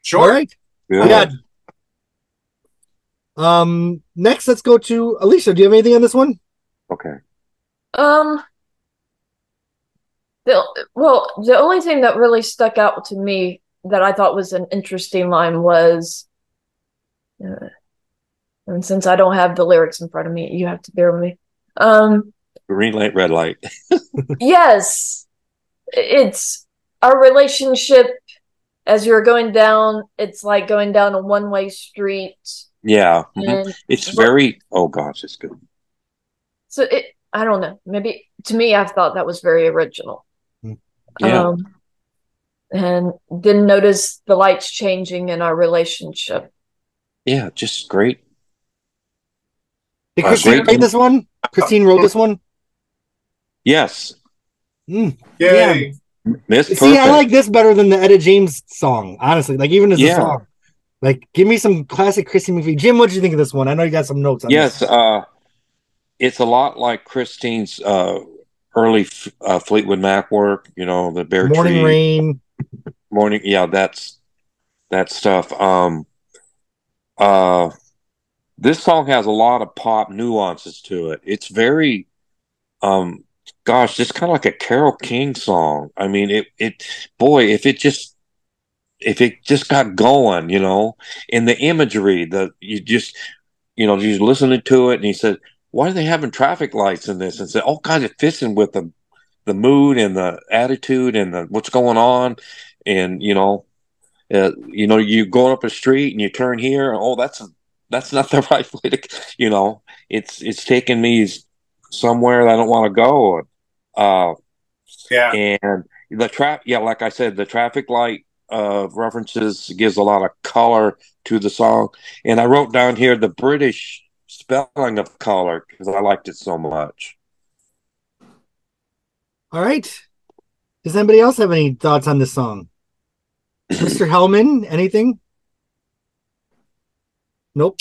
Sure. All right. Yeah. Next, let's go to Alicia. Do you have anything on this one? Okay. The only thing that really stuck out to me that I thought was an interesting line was, and since I don't have the lyrics in front of me, you have to bear with me. Green light, red light. Yes, it's our relationship. As you're going down, it's like going down a one-way street. Yeah. And it's very, oh gosh, it's good. So I don't know. Maybe to me, I thought that was very original. Yeah. And didn't notice the lights changing in our relationship. Yeah, just great. Did Christine write this one? Christine wrote this one? Yes. Yay. Yeah. See, I like this better than the Etta James song, honestly. Like, even as a song. Like, give me some classic Christine McVie. Jim, what did you think of this one? I know you got some notes on this. Yes, it's a lot like Christine's early Fleetwood Mac work, the Bear Morning Tree. Rain. Morning, yeah, that's that stuff. This song has a lot of pop nuances to it. It's very gosh, it's kind of like a Carole King song. I mean, if it just got going, in the imagery, you're listening to it, and he said, why are they having traffic lights in this? And said, oh God, it fits in with the mood and the attitude and what's going on. And, you going up a street and you turn here. Oh, that's not the right way to, it's taking me somewhere that I don't want to go. And like I said, the traffic light references gives a lot of color to the song. And I wrote down here the British spelling of color because I liked it so much. All right. Does anybody else have any thoughts on this song? Mr. Hellman, anything? Nope.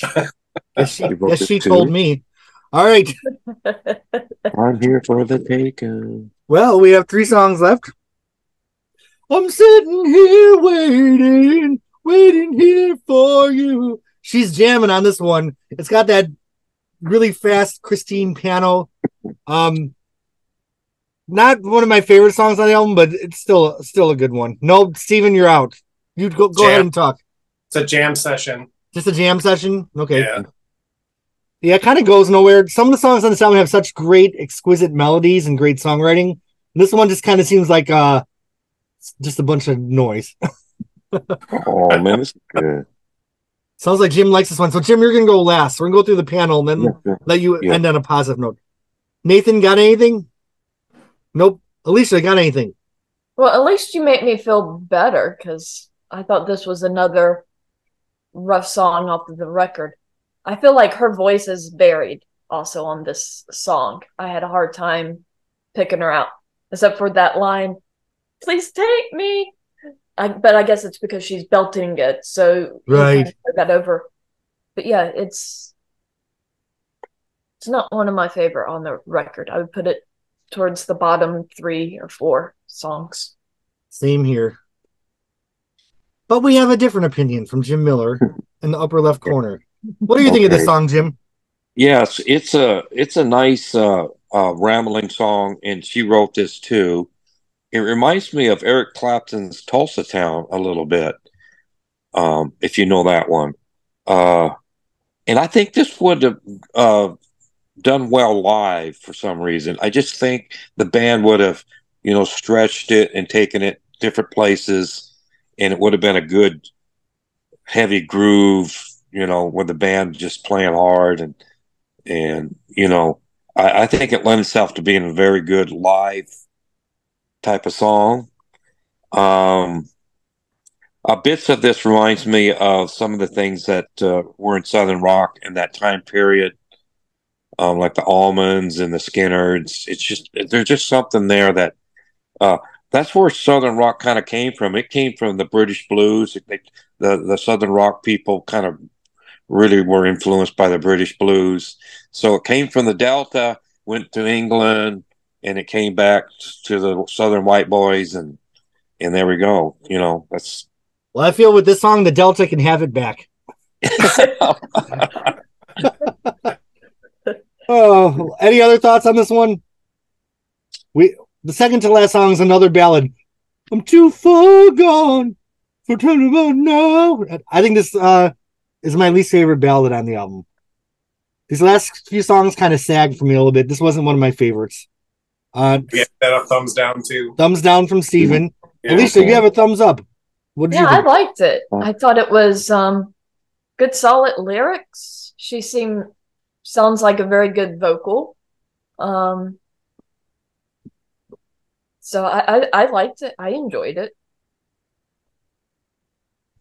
Yes, she told me. All right. I'm here for the taking. Well, we have 3 songs left. I'm sitting here waiting here for you. She's jamming on this one. It's got that really fast Christine piano. Not one of my favorite songs on the album, but it's still a good one. No, Steven, you're out. You go ahead and talk. It's a jam session. Just a jam session? Okay. Yeah, it kind of goes nowhere. Some of the songs on this album have such great, exquisite melodies and great songwriting. This one just kind of seems like just a bunch of noise. Oh man, this is good. Sounds like Jim likes this one. So Jim, you're gonna go last. We're gonna go through the panel and then let you end on a positive note. Nathan, got anything? Nope. Alicia, got anything? Well, at least you make me feel better because I thought this was another rough song off of the record. I feel like her voice is buried also on this song. I had a hard time picking her out, except for that line, please take me. But I guess it's because she's belting it, so Right. got over. But yeah, it's not one of my favorite on the record. I would put it towards the bottom 3 or 4 songs. Same here. But we have a different opinion from Jim Miller in the upper left corner. What do you think of this song, Jim? Yes, it's a nice rambling song, and she wrote this too. It reminds me of Eric Clapton's Tulsa Town a little bit, if you know that one. And I think this would have done well live for some reason. I just think the band would have, stretched it and taken it different places, and it would have been a good heavy groove, with the band just playing hard and I think it lends itself to being a very good live type of song. Bits of this reminds me of some of the things that were in Southern rock in that time period, like the Almonds and the Skinners. There's just something there that that's where Southern rock kind of came from. It came from the British blues. The Southern rock people kind of really were influenced by the British blues. So it came from the Delta, went to England, and it came back to the Southern white boys, and there we go. That's. Well, I feel with this song, the Delta can have it back. Oh, any other thoughts on this one? The second to last song is another ballad. I'm too far gone for turning about now. I think this is my least favorite ballad on the album. These last few songs kind of sagged for me a little bit. This wasn't one of my favorites. Yeah, that a thumbs down too. Thumbs down from Steven. Yeah. Alicia, you have a thumbs up. What did you think? I liked it. I thought it was good, solid lyrics. She sounds like a very good vocal. So I liked it. I enjoyed it.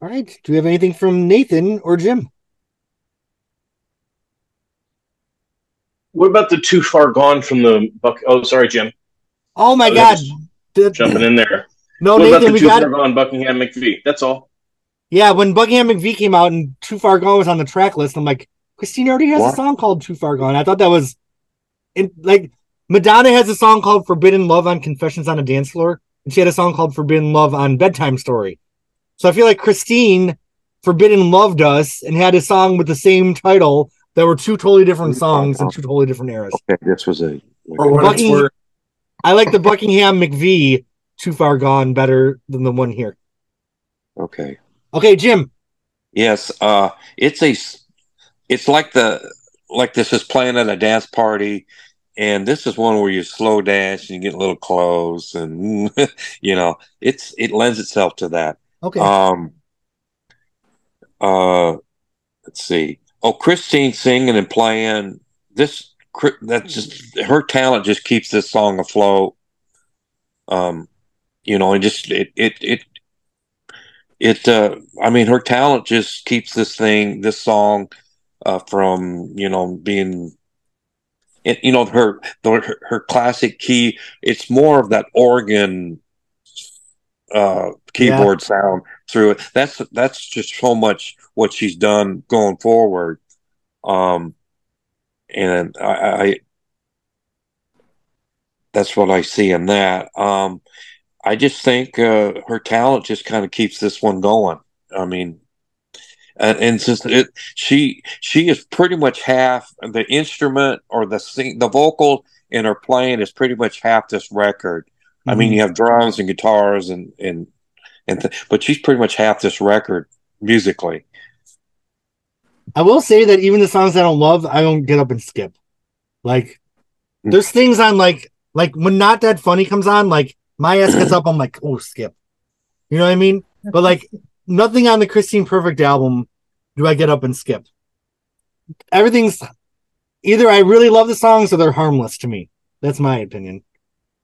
All right. Do we have anything from Nathan or Jim? What about the Too Far Gone from the Buck? Oh, sorry, Jim. Oh my God! Jumping in there. No, what Nathan, about the Too Far Gone Buckingham McVie? That's all. Yeah, when Buckingham McVie came out and Too Far Gone was on the track list, I'm like, Christine already has a song called Too Far Gone. I thought that was, Madonna has a song called Forbidden Love on Confessions on a Dance Floor, and she had a song called Forbidden Love on Bedtime Story. So I feel like Christine Forbidden Loved us and had a song with the same title that were two totally different songs and two totally different eras. Okay, this was a. I like the Buckingham McVie Too Far Gone better than the one here. Okay, Jim. Yes, it's like this is playing at a dance party, and this is one where you slow dance and you get a little close, and it lends itself to that. Okay. Let's see. Oh, Christine singing and playing this. That's just her talent. Just keeps this song afloat. And just I mean, her talent just keeps this song from being. Her classic key. It's more of that organ keyboard sound through it. That's just so much what she's done going forward. And I that's what I see in that. I just think her talent just kind of keeps this one going. I mean, and since she is pretty much half the instrument or the vocal in her playing is pretty much half this record. Mm-hmm. I mean, you have drums and guitars but she's pretty much half this record musically. I will say that even the songs I don't love, I don't get up and skip. Like, there's things on like when Not That Funny comes on, like my ass gets up, I'm like, oh, skip. You know what I mean? But like nothing on the Christine Perfect album do I get up and skip. Everything's either I really love the songs or they're harmless to me. That's my opinion.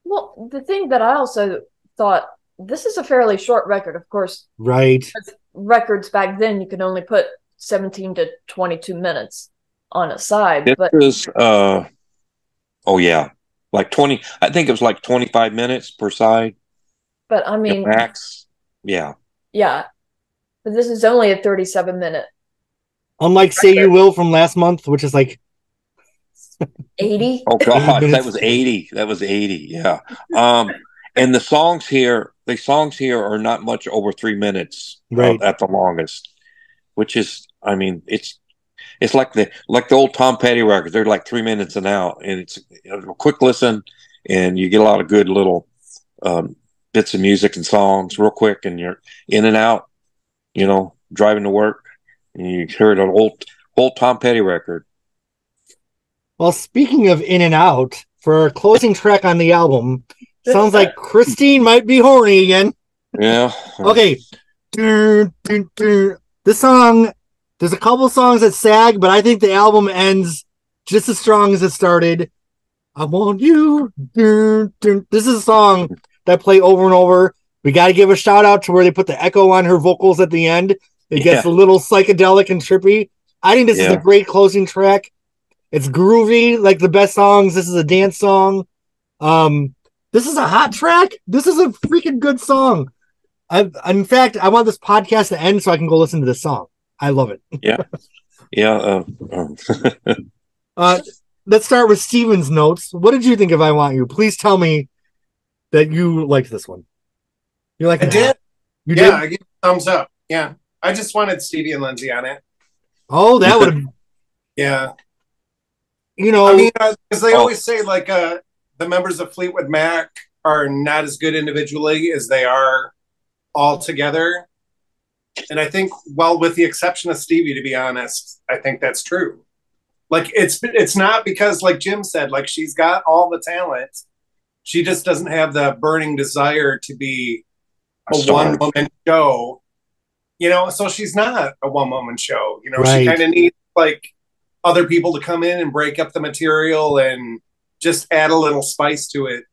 Well, the thing that I also thought, this is a fairly short record, of course. Right. Records back then, you could only put 17 to 22 minutes on a side. It was, like 20, I think it was like 25 minutes per side. But I mean, Max, yeah. yeah. But this is only a 37-minute. Unlike Say You Will from last month, which is like 80. Oh 80 God, that minutes. was 80. That was 80. Yeah. And the songs here are not much over 3 minutes, Right. at the longest, which is, I mean, it's like the old Tom Petty records. They're like 3 minutes and out, and it's a quick listen, and you get a lot of good little bits of music and songs real quick, and you're in and out. You know, driving to work, and you hear an old Tom Petty record. Well, speaking of in and out, for our closing track on the album, sounds like Christine might be horny again. Yeah. Okay. This song, there's a couple songs that sag, but I think the album ends just as strong as it started. I want you. This is a song that I play over and over. We got to give a shout out to where they put the echo on her vocals at the end. It gets a little psychedelic and trippy. I think this is a great closing track. It's groovy, like the best songs. This is a dance song. This is a hot track. This is a freaking good song. In fact, I want this podcast to end so I can go listen to this song. I love it. Yeah. Yeah. Let's start with Steven's notes. What did you think of I Want You? Please tell me that you liked this one. You like it? I did. You did? I give a thumbs up. Yeah. I just wanted Stevie and Lindsay on it. Oh, that would have. Yeah. You know, I mean, because they always say, like, the members of Fleetwood Mac are not as good individually as they are all together. And I think, well, with the exception of Stevie, to be honest, I think that's true. Like, it's not because, like Jim said, like, she's got all the talent. She just doesn't have the burning desire to be a one-woman show. You know, so she's not a one-woman show. You know, Right. She kind of needs, like, other people to come in and break up the material and just add a little spice to it.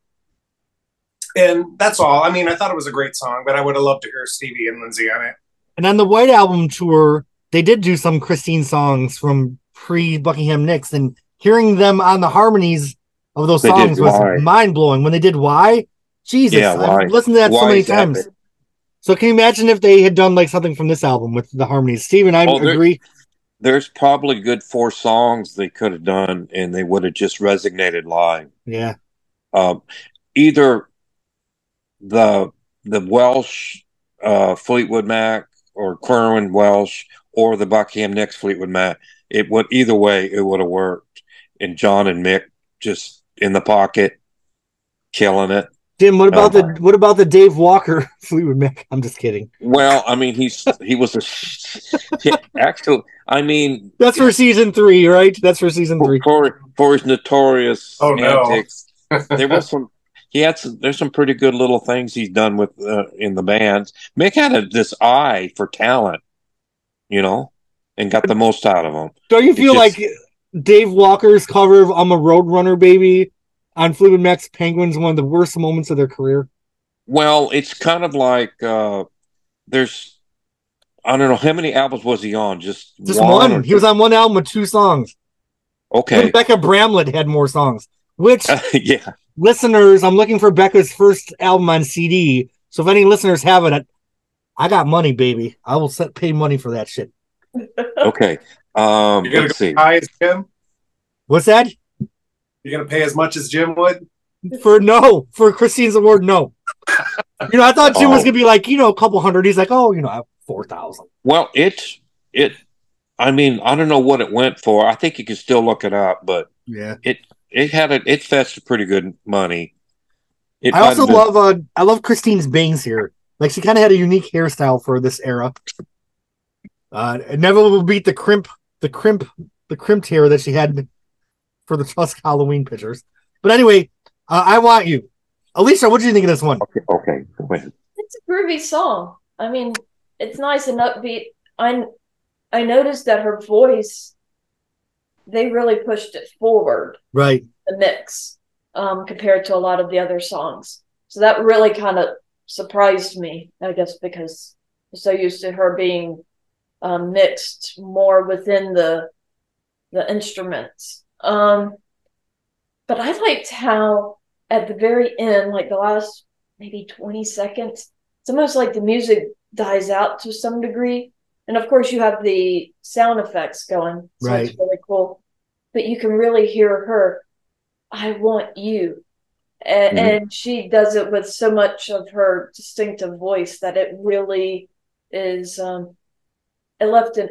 And that's all. I mean, I thought it was a great song, but I would have loved to hear Stevie and Lindsay on it. and on the White Album tour, they did do some Christine songs from pre-Buckingham Nicks, and hearing them on the harmonies of those songs was mind-blowing. When they did Why? Jesus, I've listened to that so many times. Epic. So can you imagine if they had done like something from this album with the harmonies? Steven, I agree. There's probably good 4 songs they could have done, and they would have just resonated live. Yeah. Either the Welsh Fleetwood Mac or Corwin Welsh or the Buckingham Nicks Fleetwood Mac, either way it would have worked. And John and Mick just in the pocket, killing it. Jim, what about the Dave Walker Fleetwood Mac? I'm just kidding. Well, I mean, he was actually. I mean, that's for season 3, right? That's for season 3 for his notorious antics. No. There was some. There's some pretty good little things he's done with in the bands. Mick had this eye for talent, you know, and got the most out of them. Don't you feel like Dave Walker's cover of "I'm a Roadrunner Baby" on Fleetwood Mac's Penguins one of the worst moments of their career? Well, it's kind of like there's, I don't know, how many albums was he on? Just one. He was on one album with 2 songs. Okay. Rebecca Bramlett had more songs. Which, yeah. Listeners, I'm looking for Becca's first album on CD. So if any listeners have it, I got money, baby. I will pay money for that shit. Okay. Let's see. High as Jim? What's that? You're gonna pay as much as Jim would? For Christine's award, no. You know, I thought Jim was gonna be like, a couple hundred. He's like, I have 4,000. Well, I mean, I don't know what it went for. I think you can still look it up, but yeah, it fetched pretty good money. I also love Christine's bangs here. Like, she kind of had a unique hairstyle for this era. It never will beat the crimped hair that she had for the Tusk Halloween pictures. But anyway, I Want You. Alicia, what did you think of this one? Okay, go ahead. It's a groovy song. I mean, it's nice and upbeat. I noticed that her voice, they really pushed it forward. Right. The mix, compared to a lot of the other songs. So that really kind of surprised me, I guess, because I'm so used to her being mixed more within the instruments. But I liked how at the very end, like the last maybe 20 seconds. It's almost like the music dies out to some degree. And of course, you have the sound effects going. So Right. it's really cool. But you can really hear her, I want you. And she does it with so much of her distinctive voice that it really is, it left an,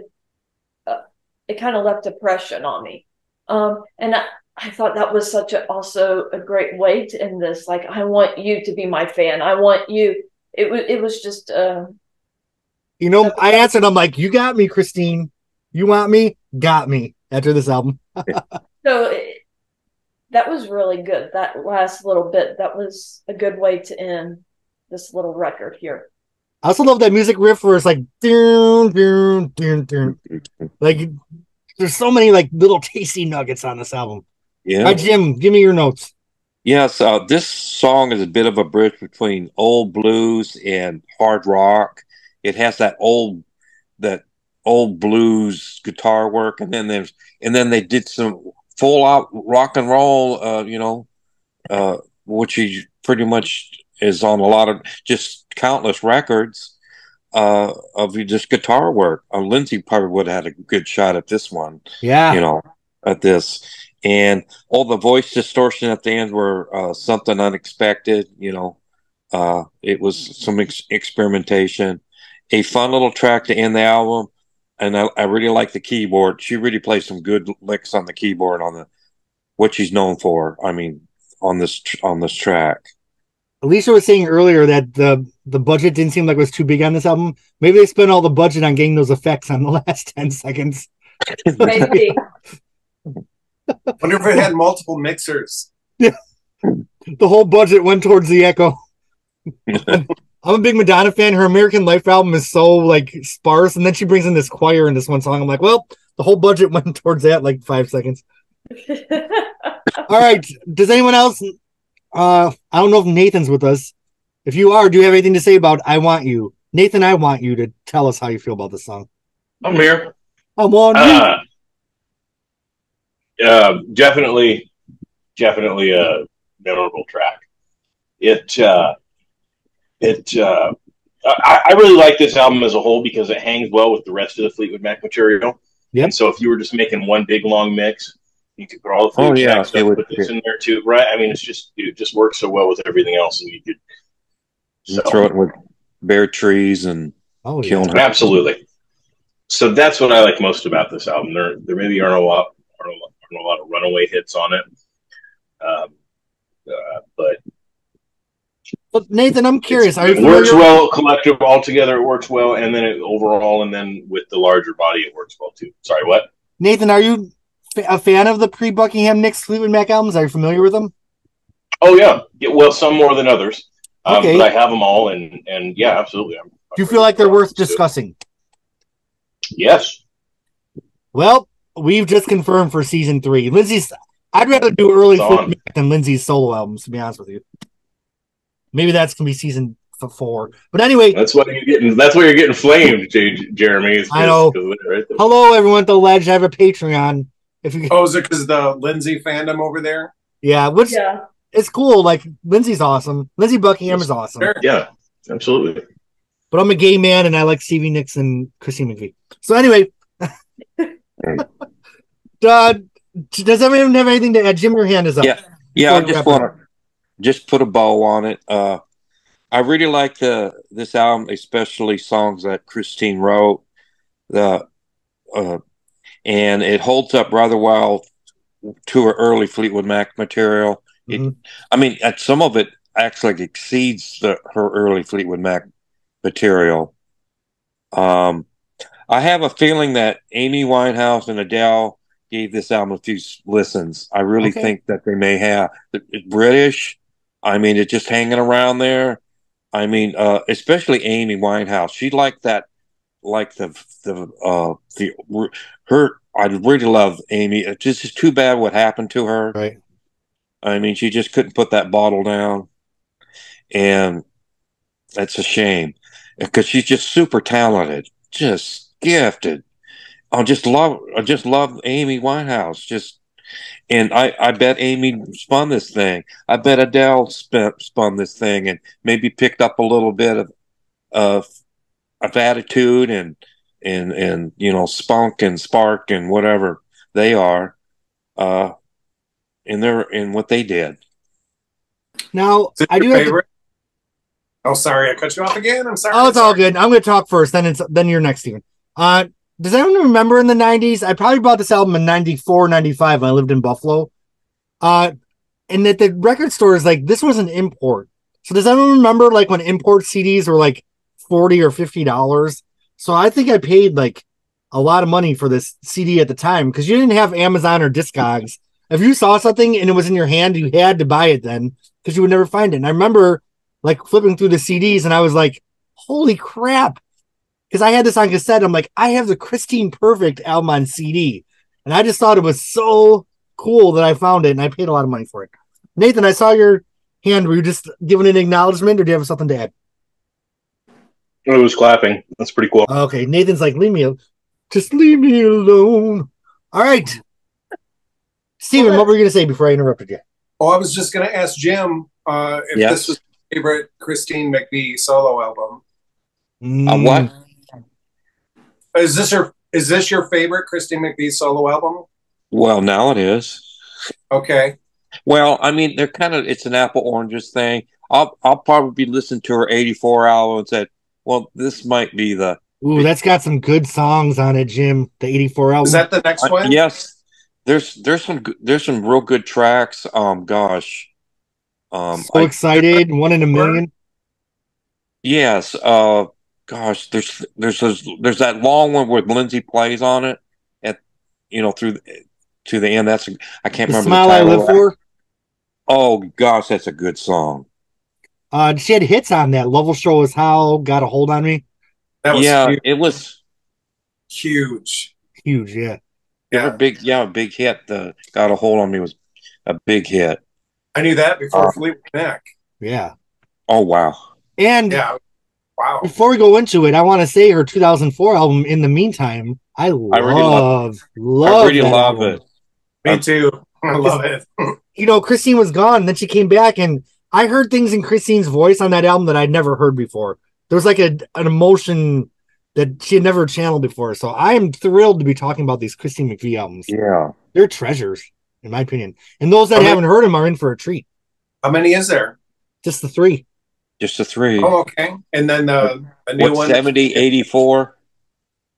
it kind of left impression on me. And I thought that was also a great way to end this. Like, I want you to be my fan. I want you. It was just, You know, I answered, I'm like, you got me, Christine. You want me? Got me after this album. so that was really good. That last little bit, that was a good way to end this little record here. I also love that music riff where it's like, dun, dun, dun, dun. Like, there's so many like little tasty nuggets on this album. Yeah. All right, Jim, give me your notes. Yes, this song is a bit of a bridge between old blues and hard rock. It has that old blues guitar work, and then they did some full out rock and roll. Which he pretty much is on a lot of just countless records of just guitar work. Lindsay probably would have had a good shot at this one. Yeah, at this. And all the voice distortion at the end were something unexpected. It was some experimentation. A fun little track to end the album, and I really like the keyboard. She really plays some good licks on the keyboard on what she's known for. I mean, on this track. Alicia was saying earlier that the budget didn't seem like it was too big on this album. Maybe they spent all the budget on getting those effects on the last 10 seconds. Maybe. Wonder if it had multiple mixers. Yeah. The whole budget went towards the echo. I'm a big Madonna fan. Her American Life album is so like sparse, and then she brings in this choir in this one song. I'm like, well, the whole budget went towards that like 5 seconds. All right. Does anyone else? I don't know if Nathan's with us. If you are, do you have anything to say about "I Want You"? Nathan, I want you to tell us how you feel about this song. I'm here. I want you. Definitely a memorable track. I really like this album as a whole because it hangs well with the rest of the Fleetwood Mac material. Yep. And so if you were just making one big long mix, you could put all the Fleetwood Mac stuff, put this in there too, right? I mean, it just works so well with everything else, and you could throw it with bare trees and kiln. Absolutely. So that's what I like most about this album. There maybe aren't a lot of runaway hits on it, but Nathan, I'm curious. It works well collective altogether. It works well, and then overall, and then with the larger body, it works well too. Sorry, what? Nathan, are you a fan of the pre-Buckingham Nicks Fleetwood Mac albums? Are you familiar with them? Oh yeah, well, some more than others. Okay. But I have them all, and yeah, absolutely. Do you feel like they're worth discussing? Yes. Well, we've just confirmed for season 3. I'd rather do early Fleetwood Mac than Lindsay's solo albums, to be honest with you. Maybe that's gonna be season 4. But anyway, that's why you're getting flamed, Jeremy. I know. Right. Hello, everyone at the Ledge. I have a Patreon. Is it because the Lindsay fandom over there? Yeah, it's cool. Like, Lindsay's awesome. Lindsay Buckingham is awesome. Sure. Yeah, absolutely. But I'm a gay man, and I like Stevie Nicks and Christine McVie. So anyway, does everyone have anything to add? Jim, your hand is up. Yeah. I just want to just put a bow on it. I really like this album, especially songs that Christine wrote. And it holds up rather well to her early Fleetwood Mac material. Mm-hmm. Some of it actually exceeds her early Fleetwood Mac material. I have a feeling that Amy Winehouse and Adele gave this album a few listens. I really think that they may have. British, it's just hanging around there. Especially Amy Winehouse. She liked that, I really love Amy. It's just too bad what happened to her. Right. She just couldn't put that bottle down. And that's a shame because she's just super talented, just gifted. I just love Amy Winehouse. And I bet Amy spun this thing. I bet Adele spun this thing and maybe picked up a little bit of of attitude and you know, spunk and spark and whatever they are in what they did. Now, Is it I do your have to, favorite? Oh, sorry, I cut you off again. I'm sorry. oh, it's all Sorry. good. I'm going to talk first, then you're next, Steven. Does anyone remember in the 90s? I probably bought this album in 94, 95 when I lived in Buffalo. And at the record store is like, this was an import. So does anyone remember like when import CDs were like $40 or $50? So I think I paid like a lot of money for this CD at the time because you didn't have Amazon or Discogs. If you saw something and it was in your hand, you had to buy it then because you would never find it. And I remember like flipping through the CDs and I was like, holy crap. Because I had this on cassette. I'm like, I have the Christine Perfect album on CD. And I just thought it was so cool that I found it and I paid a lot of money for it. Nathan, I saw your hand. Were you just giving an acknowledgement or do you have something to add? It was clapping. That's pretty cool. Okay, Nathan's like, just leave me alone. All right. Steven, what were you going to say before I interrupted you? Oh, I was just going to ask Jim if this was your favorite Christine McVie solo album. What? Is this your favorite Christine McVie solo album? Well, now it is. Okay. Well, I mean, they're kind of, it's an apple oranges thing. I'll probably listen to her 84 album and said, well, this might be the. Ooh, that's got some good songs on it, Jim. The 84 album. Is that the next one? Yes. There's some real good tracks. Gosh. So excited, 1 in a million. Yes. Gosh, there's that long one where Lindsay plays on it at, you know, through to the end. That's I can't remember Smile the title. I Live For. Oh gosh, that's a good song. She had hits on that. Love Will Show Us How, Got a Hold on Me. That was huge. It was huge. Huge, yeah. A big hit. The Got a Hold on Me was a big hit. I knew that before Fleetwood Mac. Yeah. Oh wow. And yeah. Wow. Before we go into it, I want to say her 2004 album, In the Meantime, I really love it. Me too. I love it. You know, Christine was gone, then she came back, and I heard things in Christine's voice on that album that I'd never heard before. There was like an emotion that she had never channeled before. So I am thrilled to be talking about these Christine McVie albums. Yeah. They're treasures, in my opinion. And those that haven't heard them are in for a treat. How many is there? Just the 3. Just the 3. Oh, okay. And then a new one. 70, 84?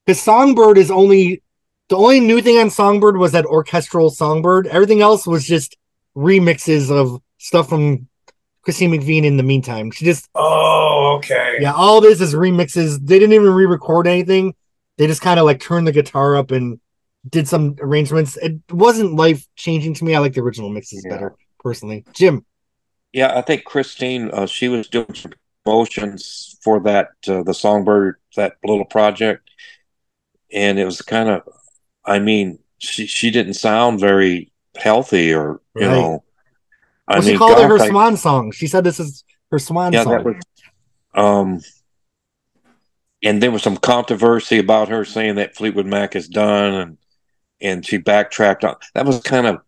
Because Songbird is the only new thing on Songbird was that orchestral Songbird. Everything else was just remixes of stuff from Christine McVie In the Meantime. She just... Oh, okay. Yeah, all this is remixes. They didn't even re-record anything. They just kind of like turned the guitar up and did some arrangements. It wasn't life-changing to me. I like the original mixes better, personally. Jim? Yeah, I think Christine, she was doing some promotions for that, the Songbird, that little project. And it was kind of, I mean, she didn't sound very healthy or, you know. She called it her swan song. She said this is her swan song. That was, and there was some controversy about her saying that Fleetwood Mac is done, and she backtracked on. That was kind of,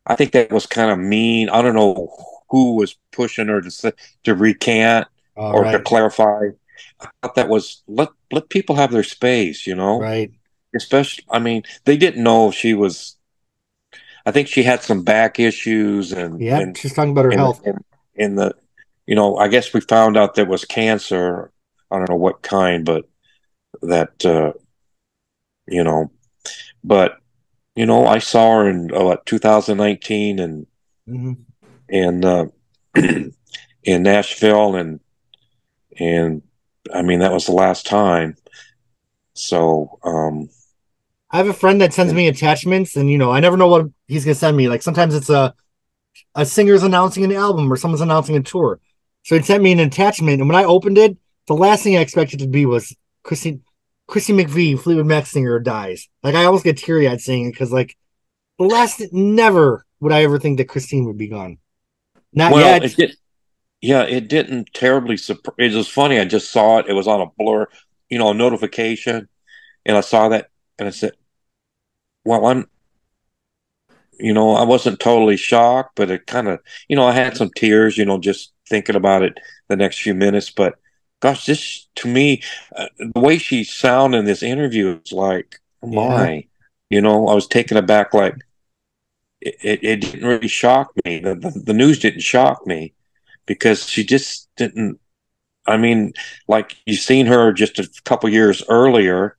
I think that was kind of mean. I don't know who was pushing her to recant to clarify. I thought that was let people have their space, you know. Right. Especially, I mean, they didn't know if she was. I think she had some back issues, and she's talking about her health. In the, you know, I guess we found out there was cancer. I don't know what kind, but that, you know, but you know, I saw her in 2019 and in Nashville, and I mean that was the last time. So I have a friend that sends me attachments, and you know, I never know what he's gonna send me. Like sometimes it's a singer's announcing an album or someone's announcing a tour. So he sent me an attachment, and when I opened it, the last thing I expected to be was Christine McVie, Fleetwood Mac singer, dies. Like I almost get teary-eyed saying it because like never would I ever think that Christine would be gone. Not yet. It didn't terribly surprise. It was funny. I just saw it. It was on a blur, you know, a notification, and I saw that, and I said, "Well, I wasn't totally shocked, but it kind of, I had some tears, just thinking about it the next few minutes. But gosh, this to me, the way she sounded in this interview is like, oh my, I was taken aback. Like it didn't really shock me. The news didn't shock me because she just didn't. I mean, like you've seen her just a couple years earlier,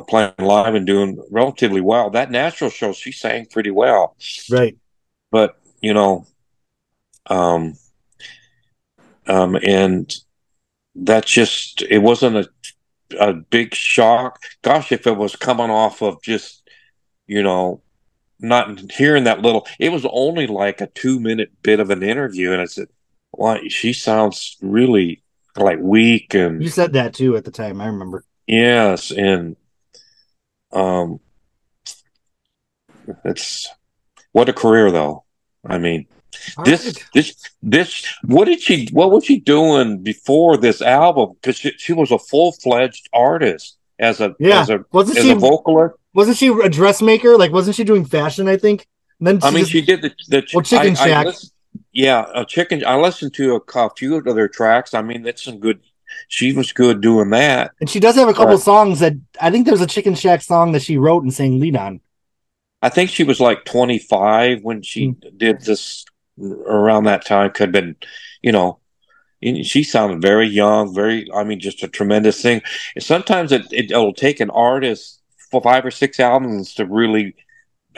playing live and doing relatively well. That Nashville show, she sang pretty well. Right. But, and that's just, it wasn't a big shock. Gosh, if it was coming off of just, not hearing that little, it was only like a 2-minute bit of an interview. And I said, well, she sounds really like weak. And you said that too at the time. I remember. Yes. And, it's what a career though. I mean, this what was she doing before this album? Because she was a full-fledged artist as a vocalist. Wasn't she a dressmaker? Like, wasn't she doing fashion? I think. And then she did the Chicken Shack. Chicken. I listened to a few of their tracks. I mean, that's some good. She was good doing that. And she does have a couple songs that I think there's a Chicken Shack song that she wrote and sang lead on. I think she was like 25 when she did this. Around that time, could have been, she sounded very young, just a tremendous thing. And sometimes it'll take an artist for 5 or 6 albums to really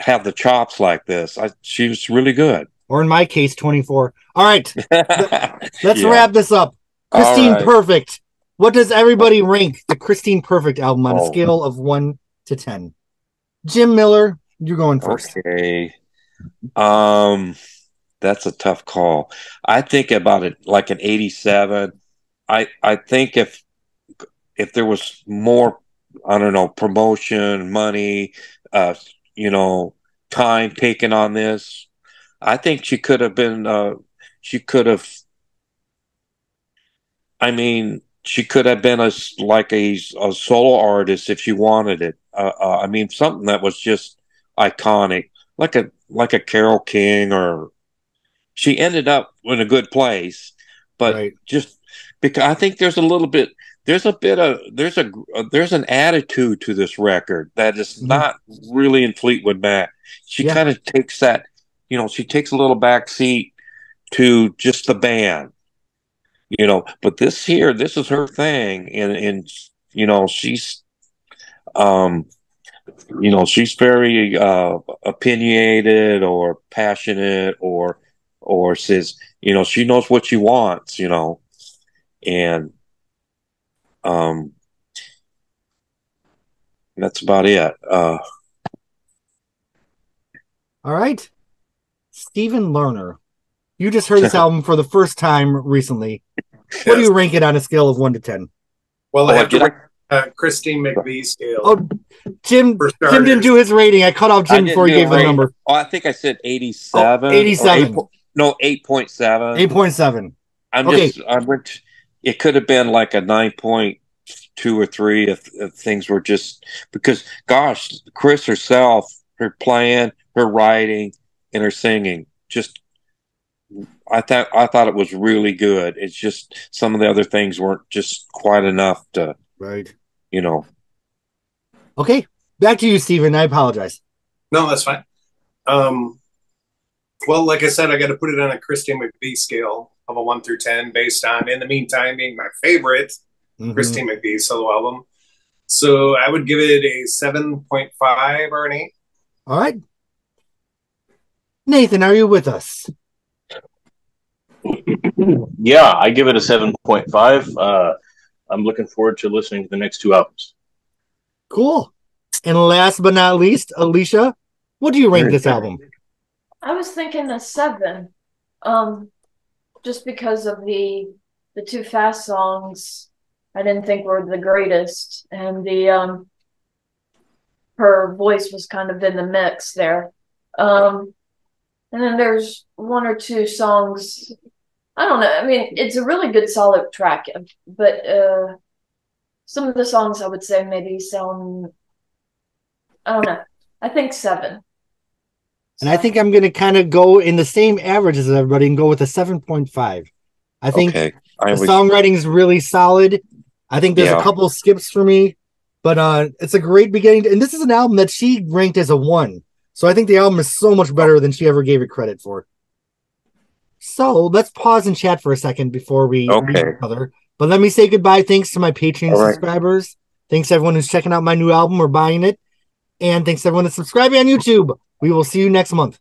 have the chops like this. She was really good. Or in my case, 24. All right, let's wrap this up. Christine Perfect. What does everybody rank the Christine Perfect album on a scale of 1 to 10? Jim Miller, you're going first. Okay. That's a tough call. I think about it like an 87. I think if there was more, I don't know, promotion, money, time taken on this, I think she could have been. She could have been a solo artist if she wanted it. Something that was just iconic, like a Carole King or. She ended up in a good place, but just because I think there's an attitude to this record that is not really in Fleetwood Mac. She kind of takes that, she takes a little back seat to just the band, but this is her thing. And she's, she's very, opinionated or passionate or says, she knows what she wants, and that's about it. All right. Stephen Lerner, you just heard this album for the first time recently. What do you rank it on a scale of 1 to 10? Well, I have to rank Christine McVie scale. Oh, Jim didn't do his rating. I cut off Jim before he gave the number. Oh, I think I said 87. 87. No, 8.7. 8.7. It could have been like a 9.2 or 3 if things were just because, gosh, Chris herself, her playing, her writing, and her singing, just I thought it was really good. It's just some of the other things weren't just quite enough to, Okay, back to you, Stephen. I apologize. No, that's fine. Well, like I said, I got to put it on a Christine McVie scale of a 1 through 10 based on In the Meantime being my favorite Christine McVie solo album. So I would give it a 7.5 or an 8. All right. Nathan, are you with us? Yeah, I give it a 7.5. I'm looking forward to listening to the next 2 albums. Cool. And last but not least, Alicia, what do you rank this album? I was thinking a 7, just because of the 2 fast songs. I didn't think were the greatest, and her voice was kind of in the mix there. And then there's 1 or 2 songs. I don't know. I mean, it's a really good, solid track, but some of the songs I would say maybe sound. I don't know. I think 7. And I think I'm going to kind of go in the same average as everybody and go with a 7.5. I think the songwriting is really solid. I think there's a couple skips for me, but it's a great beginning. And this is an album that she ranked as a 1. So I think the album is so much better than she ever gave it credit for. So let's pause and chat for a second before we read each other. But let me say goodbye. Thanks to my Patreon subscribers. Thanks to everyone who's checking out my new album or buying it. And thanks to everyone that's subscribing on YouTube. We will see you next month.